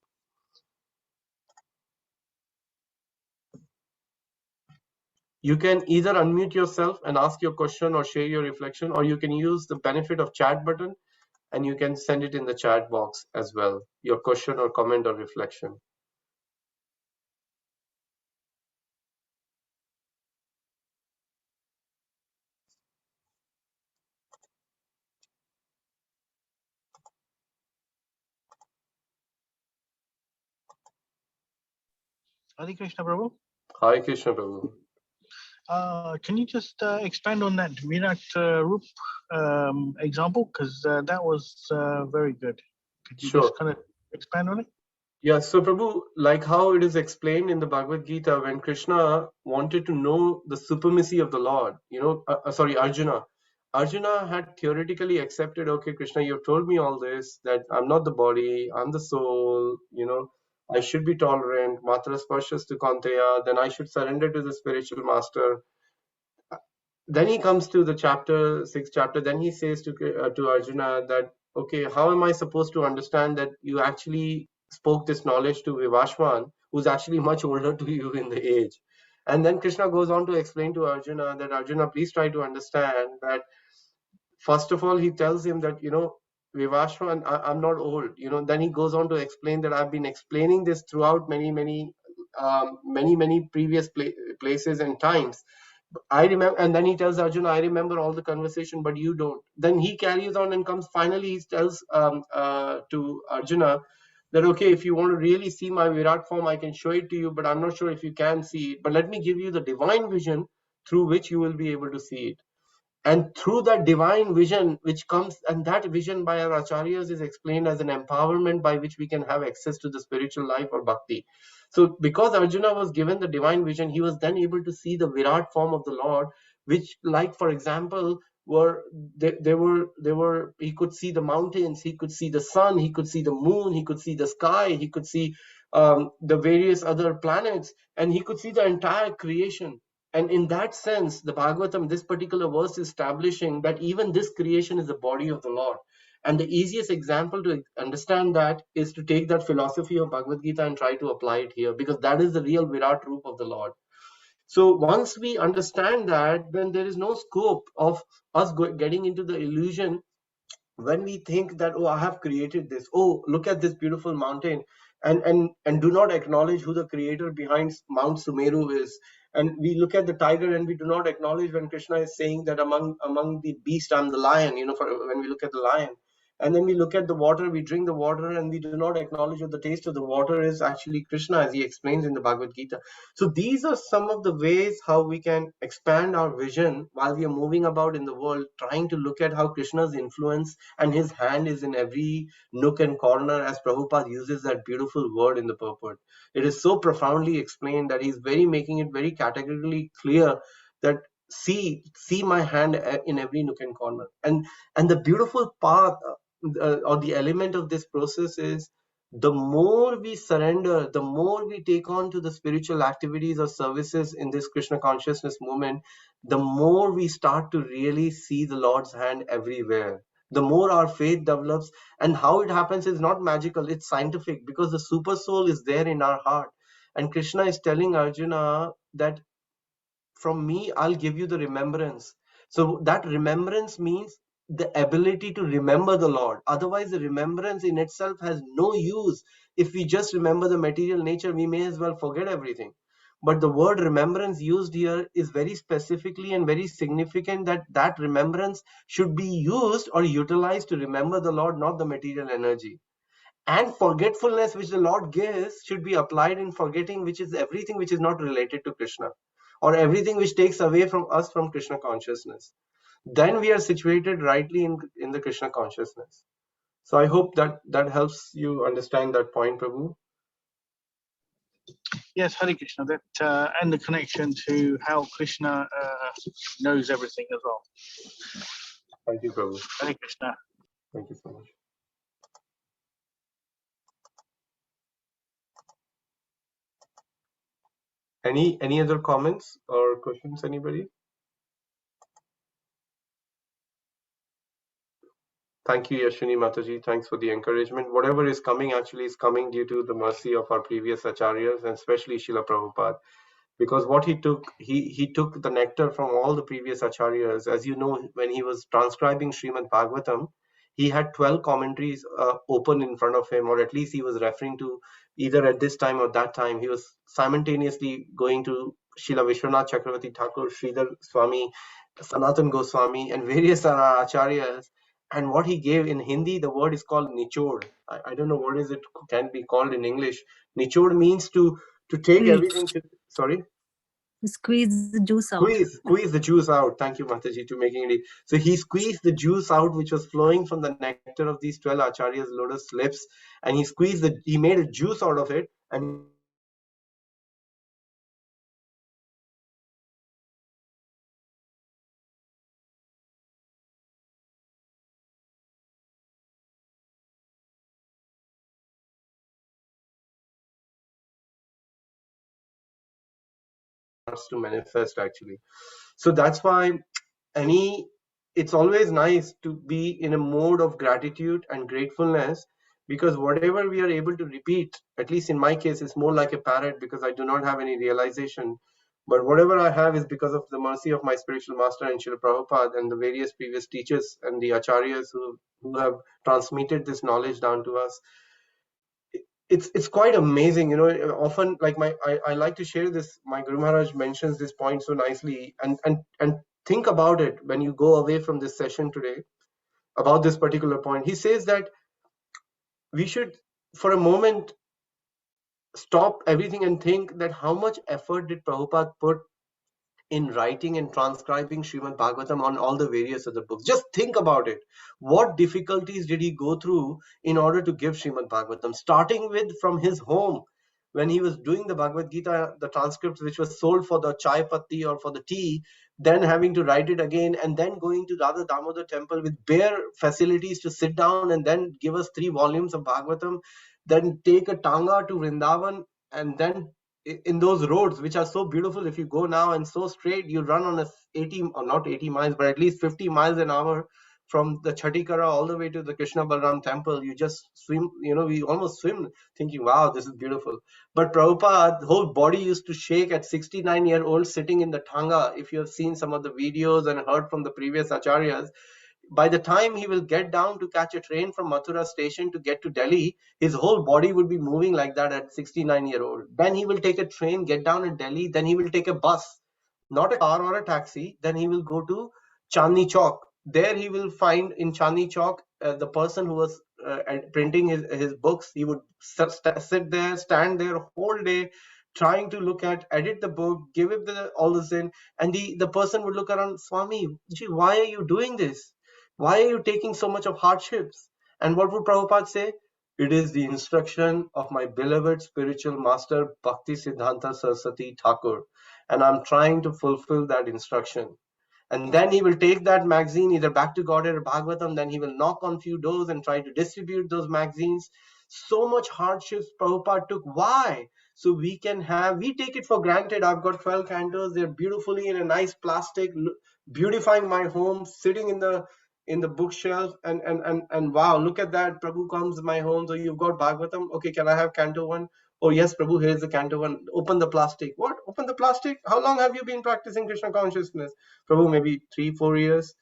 You can either unmute yourself and ask your question or share your reflection, or you can use the benefit of chat button and you can send it in the chat box as well, your question or comment or reflection. Hare Krishna, Prabhu. Hi, Krishna Prabhu. Can you just expand on that Virat Roop example? Because that was very good. Could you Sure. just kind of expand on it? Yeah, so Prabhu, like how it is explained in the Bhagavad Gita, when Krishna wanted to know the supremacy of the Lord, Arjuna. Arjuna had theoretically accepted, okay, Krishna, you've told me all this, that I'm not the body, I'm the soul, I should be tolerant, matra sparshas to Kanteya, then I should surrender to the spiritual master. Then he comes to the sixth chapter, then he says to Arjuna that, okay, how am I supposed to understand that you actually spoke this knowledge to Vivashwan, who's actually much older to you in the age? And then Krishna goes on to explain to Arjuna that, Arjuna, please try to understand that, first of all, he tells him that, Vivashwan, I'm not old. Then he goes on to explain that I've been explaining this throughout many previous places and times. I remember, and then he tells Arjuna, I remember all the conversation, but you don't. Then he carries on and comes, finally he tells to Arjuna that, okay, if you want to really see my Virat form, I can show it to you, but I'm not sure if you can see it. But let me give you the divine vision through which you will be able to see it. And through that divine vision which comes, and that vision by our acharyas is explained as an empowerment by which we can have access to the spiritual life or bhakti. So because Arjuna was given the divine vision, he was then able to see the Virat form of the Lord, which, like, for example, he could see the mountains, he could see the sun, he could see the moon, he could see the sky, he could see the various other planets, and he could see the entire creation. And in that sense, the Bhagavatam, this particular verse, is establishing that even this creation is the body of the Lord. And the easiest example to understand that is to take that philosophy of Bhagavad Gita and try to apply it here, because that is the real Virat Roop of the Lord. So once we understand that, then there is no scope of us getting into the illusion when we think that, oh, I have created this, oh, look at this beautiful mountain, and do not acknowledge who the creator behind Mount Sumeru is. And we look at the tiger and we do not acknowledge when Krishna is saying that among the beast I'm the lion, when we look at the lion. And then we look at the water, we drink the water, and we do not acknowledge that the taste of the water is actually Krishna, as he explains in the Bhagavad Gita. So these are some of the ways how we can expand our vision while we are moving about in the world, trying to look at how Krishna's influence and his hand is in every nook and corner, as Prabhupada uses that beautiful word in the purport. It is so profoundly explained that he's making it very categorically clear that see my hand in every nook and corner. And the beautiful part or the element of this process is, the more we surrender, the more we take on to the spiritual activities or services in this Krishna consciousness movement, the more we start to really see the Lord's hand everywhere. The more our faith develops. And how it happens is not magical, it's scientific, because the super soul is there in our heart. And Krishna is telling Arjuna that, from me, I'll give you the remembrance. So that remembrance means the ability to remember the Lord. Otherwise, the remembrance in itself has no use. If we just remember the material nature, we may as well forget everything. But the word remembrance used here is very specifically and very significant, that remembrance should be used or utilized to remember the Lord, not the material energy. And forgetfulness which the Lord gives should be applied in forgetting, which is everything which is not related to Krishna, or everything which takes away from us from Krishna consciousness. Then we are situated rightly in the Krishna consciousness. So I hope that helps you understand that point, Prabhu. Yes, Hare Krishna. That and the connection to how Krishna knows everything as well. Thank you, Prabhu. Hare Krishna. Thank you so much. Any other comments or questions, anybody? Thank you, Yashwini Mataji. Thanks for the encouragement. Whatever is coming actually is coming due to the mercy of our previous acharyas, and especially Srila Prabhupada. Because what he took, he took the nectar from all the previous acharyas. As you know, when he was transcribing Srimad-Bhagavatam, he had 12 commentaries open in front of him, or at least he was referring to either at this time or that time. He was simultaneously going to Srila Vishwanath Chakravarti Thakur, Sridhar Swami, Sanatan Goswami, and various other acharyas. And what he gave in Hindi, the word is called nichod. I don't know what is it can be called in English. Nichod means to take everything to, sorry? Squeeze the juice out. Squeeze the juice out. Thank you, Mataji, to making it. So he squeezed the juice out, which was flowing from the nectar of these 12 acharyas' lotus lips, and he made a juice out of it, and starts to manifest actually. So that's why it's always nice to be in a mode of gratitude and gratefulness, because whatever we are able to repeat, at least in my case, it's more like a parrot because I do not have any realization. But whatever I have is because of the mercy of my spiritual master and Srila Prabhupada and the various previous teachers and the acharyas who have transmitted this knowledge down to us. It's quite amazing, often like I like to share this. My Guru Maharaj mentions this point so nicely, and think about it when you go away from this session today about this particular point. He says that we should for a moment stop everything and think that how much effort did Prabhupada put in writing and transcribing Srimad-Bhagavatam on all the various other books. Just think about it. What difficulties did he go through in order to give Srimad-Bhagavatam? Starting with from his home, when he was doing the Bhagavad Gita, the transcripts which was sold for the chai patti or for the tea, then having to write it again, and then going to Radha Damodar temple with bare facilities to sit down and then give us 3 volumes of Bhagavatam, then take a tanga to Vrindavan, and then in those roads which are so beautiful, if you go now and so straight, you run on a 80 or not 80 miles but at least 50 miles an hour from the Chatikara all the way to the Krishna Balram temple. You just swim, we almost swim thinking, wow, this is beautiful. But Prabhupada, the whole body used to shake at 69-year-old sitting in the tanga. If you have seen some of the videos and heard from the previous acharyas, by the time he will get down to catch a train from Mathura station to get to Delhi, his whole body would be moving like that at 69-year-old. Then he will take a train, get down in Delhi, then he will take a bus, not a car or a taxi. Then he will go to Chandni Chowk. There he will find in Chandni Chowk the person who was printing his books. He would sit there, stand there whole day, trying to edit the book, give it all this in, and the person would look around, Swami, why are you doing this? Why are you taking so much of hardships? And what would Prabhupada say? It is the instruction of my beloved spiritual master, Bhakti Siddhanta Saraswati Thakur, and I'm trying to fulfill that instruction. And then he will take that magazine either back to Godhead or Bhagavatam, then he will knock on few doors and try to distribute those magazines. So much hardships Prabhupada took. Why? So we take it for granted. I've got 12 candles, they're beautifully in a nice plastic, beautifying my home, sitting in the bookshelf, and wow, look at that, Prabhu comes to my home, so you've got Bhagavatam, okay, can I have canto 1? Oh yes, Prabhu, here's the canto 1. Open the plastic. What? Open the plastic? How long have you been practicing Krishna consciousness? Prabhu, maybe 3-4 years.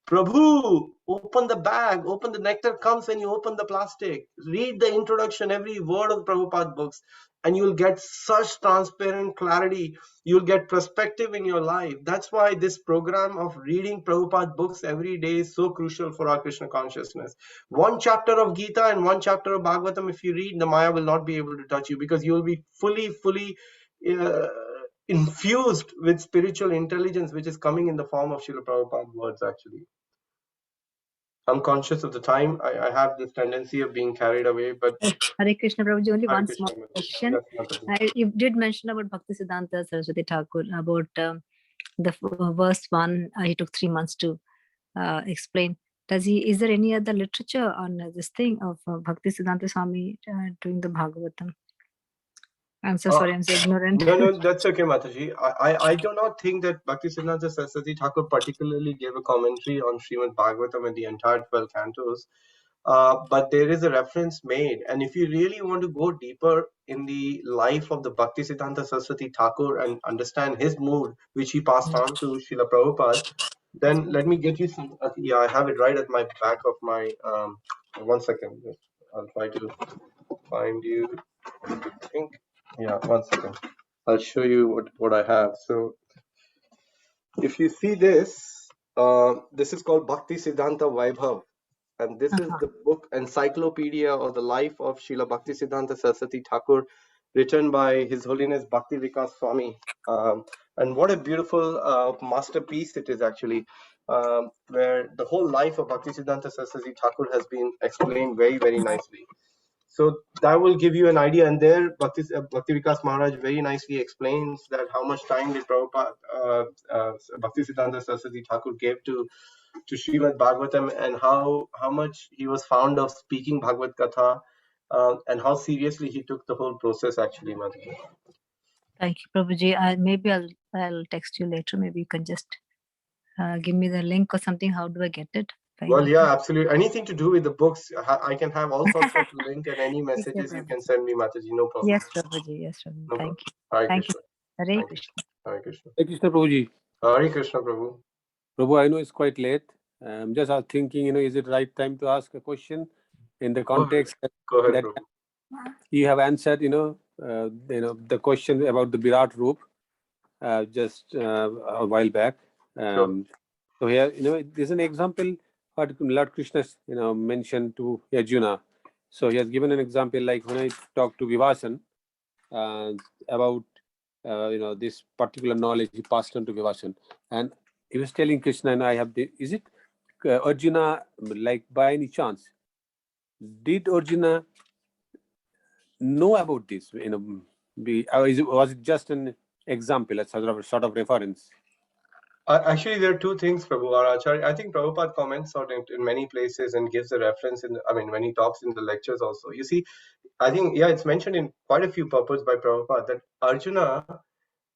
Prabhu, open the bag, open the nectar comes when you open the plastic. Read the introduction, every word of Prabhupada books, and you'll get such transparent clarity. You'll get perspective in your life. That's why this program of reading Prabhupada books every day is so crucial for our Krishna consciousness. One chapter of Gita and one chapter of Bhagavatam, if you read, the Maya will not be able to touch you, because you will be fully infused with spiritual intelligence, which is coming in the form of Srila Prabhupada's words actually. I'm conscious of the time. I have this tendency of being carried away, but Hare Krishna Prabhuji, only Hare one Krishna, small Mataji. question. Yes, Mataji. You did mention about Bhakti Siddhanta Saraswati Thakur, about verse 1, he took 3 months to explain. Is there any other literature on this thing of Bhakti Siddhanta Swami doing the Bhagavatam? I'm so sorry, I'm so ignorant. No, that's okay, Mataji. I do not think that Bhaktisiddhanta Saraswati Thakur particularly gave a commentary on Srimad-Bhagavatam and the entire 12 cantos. But there is a reference made. And if you really want to go deeper in the life of the Bhaktisiddhanta Saraswati Thakur and understand his mood, which he passed on to Srila Prabhupada, then let me get you some. Yeah, I have it right at my back of my. 1 second. I'll try to find you. I think. Yeah, 1 second. I'll show you what I have. So if you see this, this is called Bhakti Siddhanta Vaibhav. And this is the book encyclopedia of the life of Srila Bhakti Siddhanta Saraswati Thakur, written by His Holiness Bhakti Vikas Swami. And what a beautiful masterpiece it is actually, where the whole life of Bhakti Siddhanta Saraswati Thakur has been explained very, very nicely. So that will give you an idea. And there, Bhakti Vikas Maharaj very nicely explains that how much time did Prabhupada, Bhakti Siddhanta Saraswati Thakur gave to Srimad-Bhagavatam, and how much he was fond of speaking Bhagavad Katha, and how seriously he took the whole process actually, Mataji. Thank you, Prabhuji. Maybe I'll text you later. Maybe you can just give me the link or something. How do I get it? Well, yeah, absolutely. Anything to do with the books, I can have all sorts of link and any messages you can send me, Mataji. No problem. Yes, Prabhuji. Yes, Prabhuji. No Thank problem. you. Hare Thank Krishna. you. Hare Krishna. Hare Krishna. Hare Krishna, Prabhuji. Hare Krishna, Prabhu. Prabhu, I know it's quite late. I'm just thinking, is it right time to ask a question in the context Go ahead, that Prabhu. you have answered, the question about the Virat Roop just a while back. Sure. So here, there's an example what Lord Krishna, mentioned to Arjuna. So he has given an example like when I talked to Vivasan about, this particular knowledge he passed on to Vivasan, and he was telling Krishna, and I have is it Arjuna, like by any chance, did Arjuna know about this? Was it just an example, a sort of reference? Actually, there are two things, Prabhu Aracharya. I think Prabhupada comments on it in many places and gives a reference when he talks in the lectures also. You see, I think, it's mentioned in quite a few purports by Prabhupada that Arjuna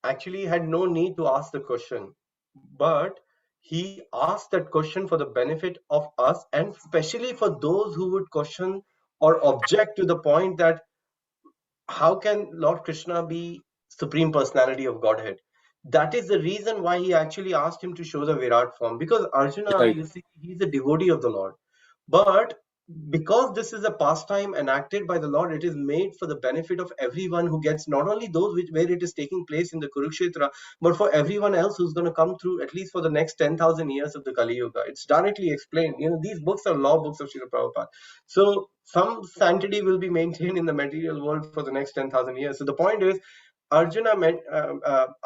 actually had no need to ask the question, but he asked that question for the benefit of us, and especially for those who would question or object to the point that how can Lord Krishna be Supreme Personality of Godhead? That is the reason why he actually asked him to show the Virat form, because Arjuna, Right. you see, he's a devotee of the Lord. But because this is a pastime enacted by the Lord, it is made for the benefit of everyone who gets, not only those where it is taking place in the Kurukshetra, but for everyone else who's going to come through, at least for the next 10,000 years of the Kali Yuga. It's directly explained. These books are law books of Srila Prabhupada. So some sanctity will be maintained in the material world for the next 10,000 years. So the point is, Arjuna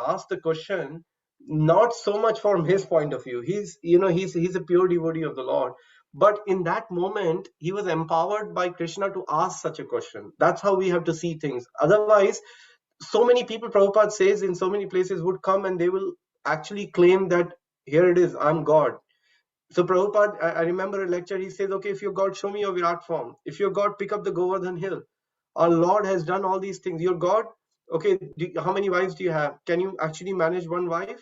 asked the question not so much from his point of view. He's a pure devotee of the Lord. But in that moment, he was empowered by Krishna to ask such a question. That's how we have to see things. Otherwise, so many people, Prabhupada says, in so many places would come and they will actually claim that, here it is, I'm God. So Prabhupada, I remember a lecture, he says, okay, if you're God, show me your Virat form. If you're God, pick up the Govardhan hill. Our Lord has done all these things. You're God? Okay, how many wives do you have? Can you actually manage one wife?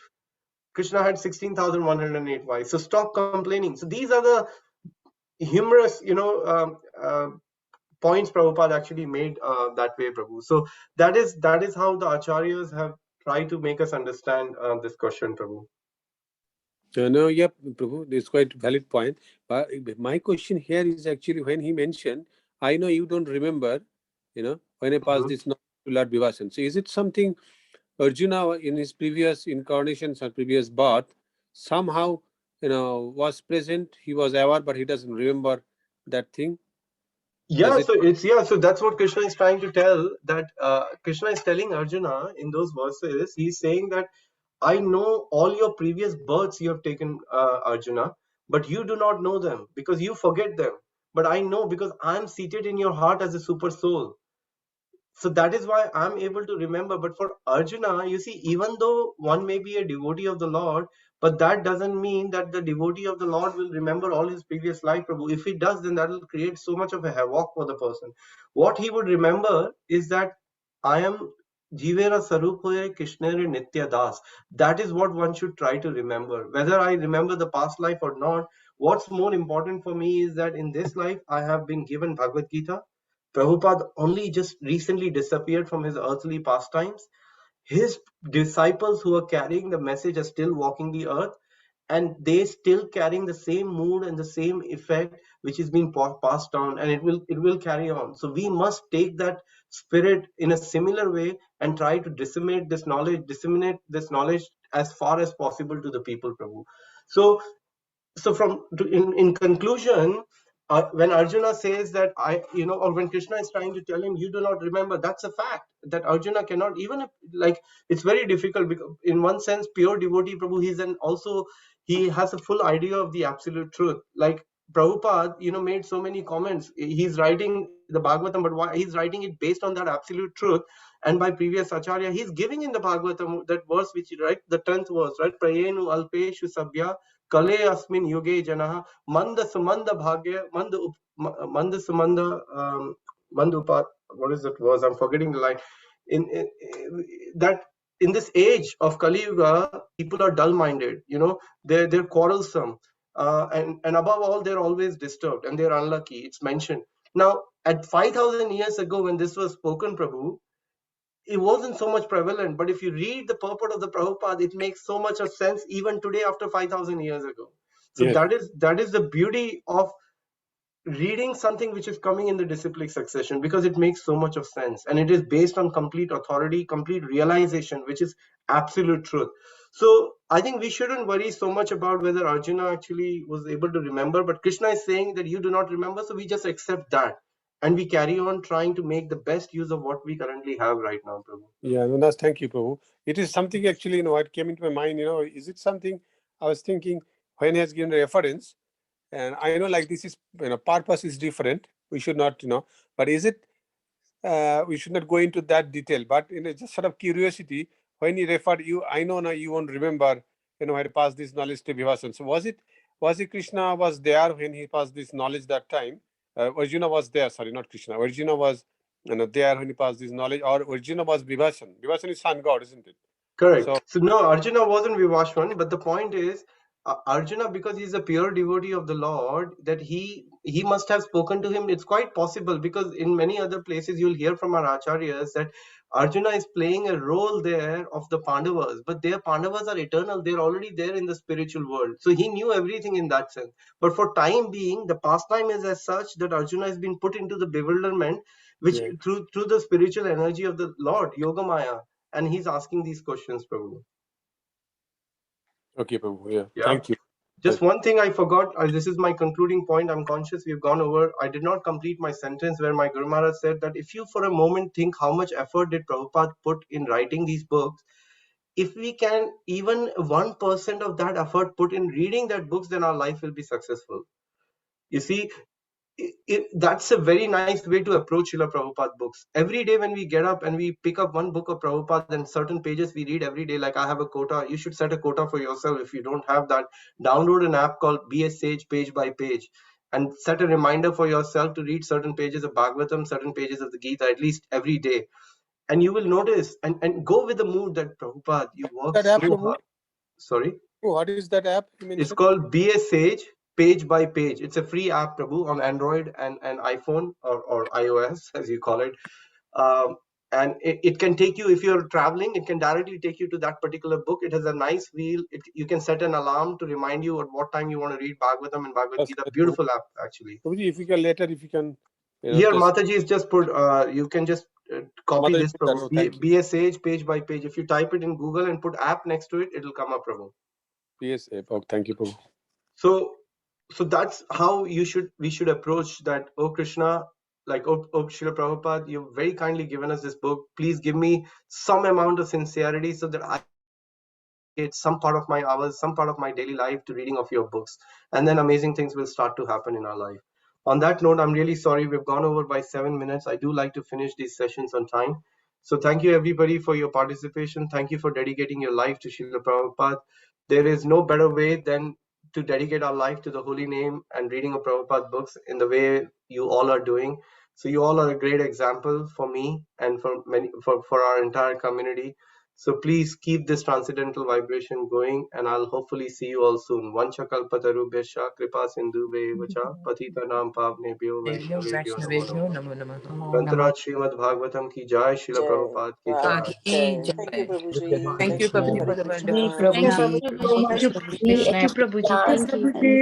Krishna had 16,108 wives. So stop complaining. So these are the humorous, points Prabhupada actually made that way, Prabhu. So that is how the acharyas have tried to make us understand this question, Prabhu. No, yeah, Prabhu, this is quite a valid point. But my question here is actually when he mentioned, I know you don't remember, when I passed this knowledge to Lord Vivasan. So is it something Arjuna in his previous incarnations or previous birth somehow, was present, he was aware, but he doesn't remember that thing? So that's what Krishna is trying to tell, that Krishna is telling Arjuna in those verses. He's saying that I know all your previous births you have taken, Arjuna, but you do not know them because you forget them. But I know because I'm seated in your heart as a super soul. So that is why I'm able to remember. But for Arjuna, you see, even though one may be a devotee of the Lord, but that doesn't mean that the devotee of the Lord will remember all his previous life, Prabhu. If he does, then that will create so much of a havoc for the person. What he would remember is that I am Jivera Sarupoye Krishnere Nitya Das. That is what one should try to remember. Whether I remember the past life or not, what's more important for me is that in this life, I have been given Bhagavad Gita. Prabhupada only just recently disappeared from his earthly pastimes. His disciples who are carrying the message are still walking the earth, and they still carrying the same mood and the same effect which is being passed down, and it will carry on. So we must take that spirit in a similar way and try to disseminate this knowledge as far as possible to the people, Prabhu. So in conclusion, when Arjuna says that or when Krishna is trying to tell him, you do not remember, that's a fact that Arjuna cannot, even if, like, it's very difficult because in one sense, pure devotee, Prabhu, he has a full idea of the absolute truth. Like Prabhupada, made so many comments. He's writing the Bhagavatam, but why he's writing it based on that absolute truth. And by previous Acharya, he's giving in the Bhagavatam that verse which he writes, the 10th verse, right? Prayenu alpeshu sabhya kale asmin yuge janaha manda sumanda bhagya manda sumanda manda upa. What is that verse? I'm forgetting the line. That in this age of Kali Yuga, people are dull-minded. They're quarrelsome, and above all, they're always disturbed and they're unlucky. It's mentioned now. At 5,000 years ago, when this was spoken, Prabhu, it wasn't so much prevalent, but if you read the purport of the Prabhupada, it makes so much of sense even today after 5,000 years ago. So Yes. that is the beauty of reading something which is coming in the disciplic succession, because it makes so much of sense and it is based on complete authority, complete realization, which is absolute truth. So I think we shouldn't worry so much about whether Arjuna actually was able to remember, but Krishna is saying that you do not remember, so we just accept that and we carry on trying to make the best use of what we currently have right now, Prabhu. Yeah, no, that's, thank you, Prabhu. It is something actually, it came into my mind, is it something I was thinking when he has given a reference, and I know like this is, purpose is different. We should not, but is it, we should not go into that detail, but just sort of curiosity, when he referred you, I know now you won't remember, had to pass this knowledge to Vivasana. So was it Krishna was there when he passed this knowledge that time? Arjuna was there, sorry, not Krishna. Arjuna was there when he passed this knowledge, or Arjuna was Vivasana. Vivasana is sun god, isn't it? Correct. So no, Arjuna wasn't Vivashwan, but the point is, Arjuna, because he's a pure devotee of the Lord, that he must have spoken to him. It's quite possible, because in many other places you'll hear from our acharyas that Arjuna is playing a role there of the Pandavas, but their Pandavas are eternal. They're already there in the spiritual world. So he knew everything in that sense. But for time being, the pastime is as such that Arjuna has been put into the bewilderment, which through the spiritual energy of the Lord, Yogamaya. And he's asking these questions, Prabhu. Okay, Prabhu. Yeah. Yeah. Thank you. Just one thing I forgot. This is my concluding point. I'm conscious we've gone over. I did not complete my sentence where my Guru Maharaj said that if you for a moment think how much effort did Prabhupada put in writing these books, if we can even 1% of that effort put in reading that books, then our life will be successful. You see, that's a very nice way to approach Srila Prabhupada books. Every day when we get up and we pick up one book of Prabhupada, and certain pages we read every day, like I have a quota, you should set a quota for yourself. If you don't have that, download an app called Be a Sage Page by Page and set a reminder for yourself to read certain pages of Bhagavatam, certain pages of the Gita, at least every day. And you will notice, and go with the mood that Prabhupada, you work so hard. Sorry? What is that app you mentioned? It's called Be a Sage Page by Page. It's a free app, Prabhu, on Android and iPhone or iOS, as you call it. And it can take you, if you're traveling, it can directly take you to that particular book. It has a nice wheel. You can set an alarm to remind you at what time you want to read Bhagavatam and Bhagavad Gita. Beautiful app, actually. If you can later, if you can. Here, Mataji is just put, you can just copy Mataji this, Prabhu. Be a Sage Page by Page. If you type it in Google and put app next to it, it'll come up, Prabhu. Yes, oh, thank you, Prabhu. So that's how we should approach that. Oh Krishna, like oh Srila Prabhupada, you've very kindly given us this book. Please give me some amount of sincerity so that I some part of my hours, some part of my daily life to reading of your books, and then amazing things will start to happen in our life. On that note, I'm really sorry we've gone over by 7 minutes. I do like to finish these sessions on time. So thank you everybody for your participation. Thank you for dedicating your life to Srila Prabhupada. There is no better way than to dedicate our life to the holy name and reading of Prabhupada books in the way you all are doing. So you all are a great example for me and for many, for our entire community. So please keep this transcendental vibration going, and I'll hopefully see you all soon. Vancha kalpatarubhyascha kripa sindhubhyo patitanam pavnebhyo vaishnavebhyo namo namaha. Grantaraj Srimad-Bhagavatam ki jai, Srila Prabhupada ki jai. Thank you, Prabhuji. Thank you, Prabhuji, for the Krishna. wonderful. Thank you, Prabhuji. Krishna Thank you, Prabhuji. Krishna Thank you.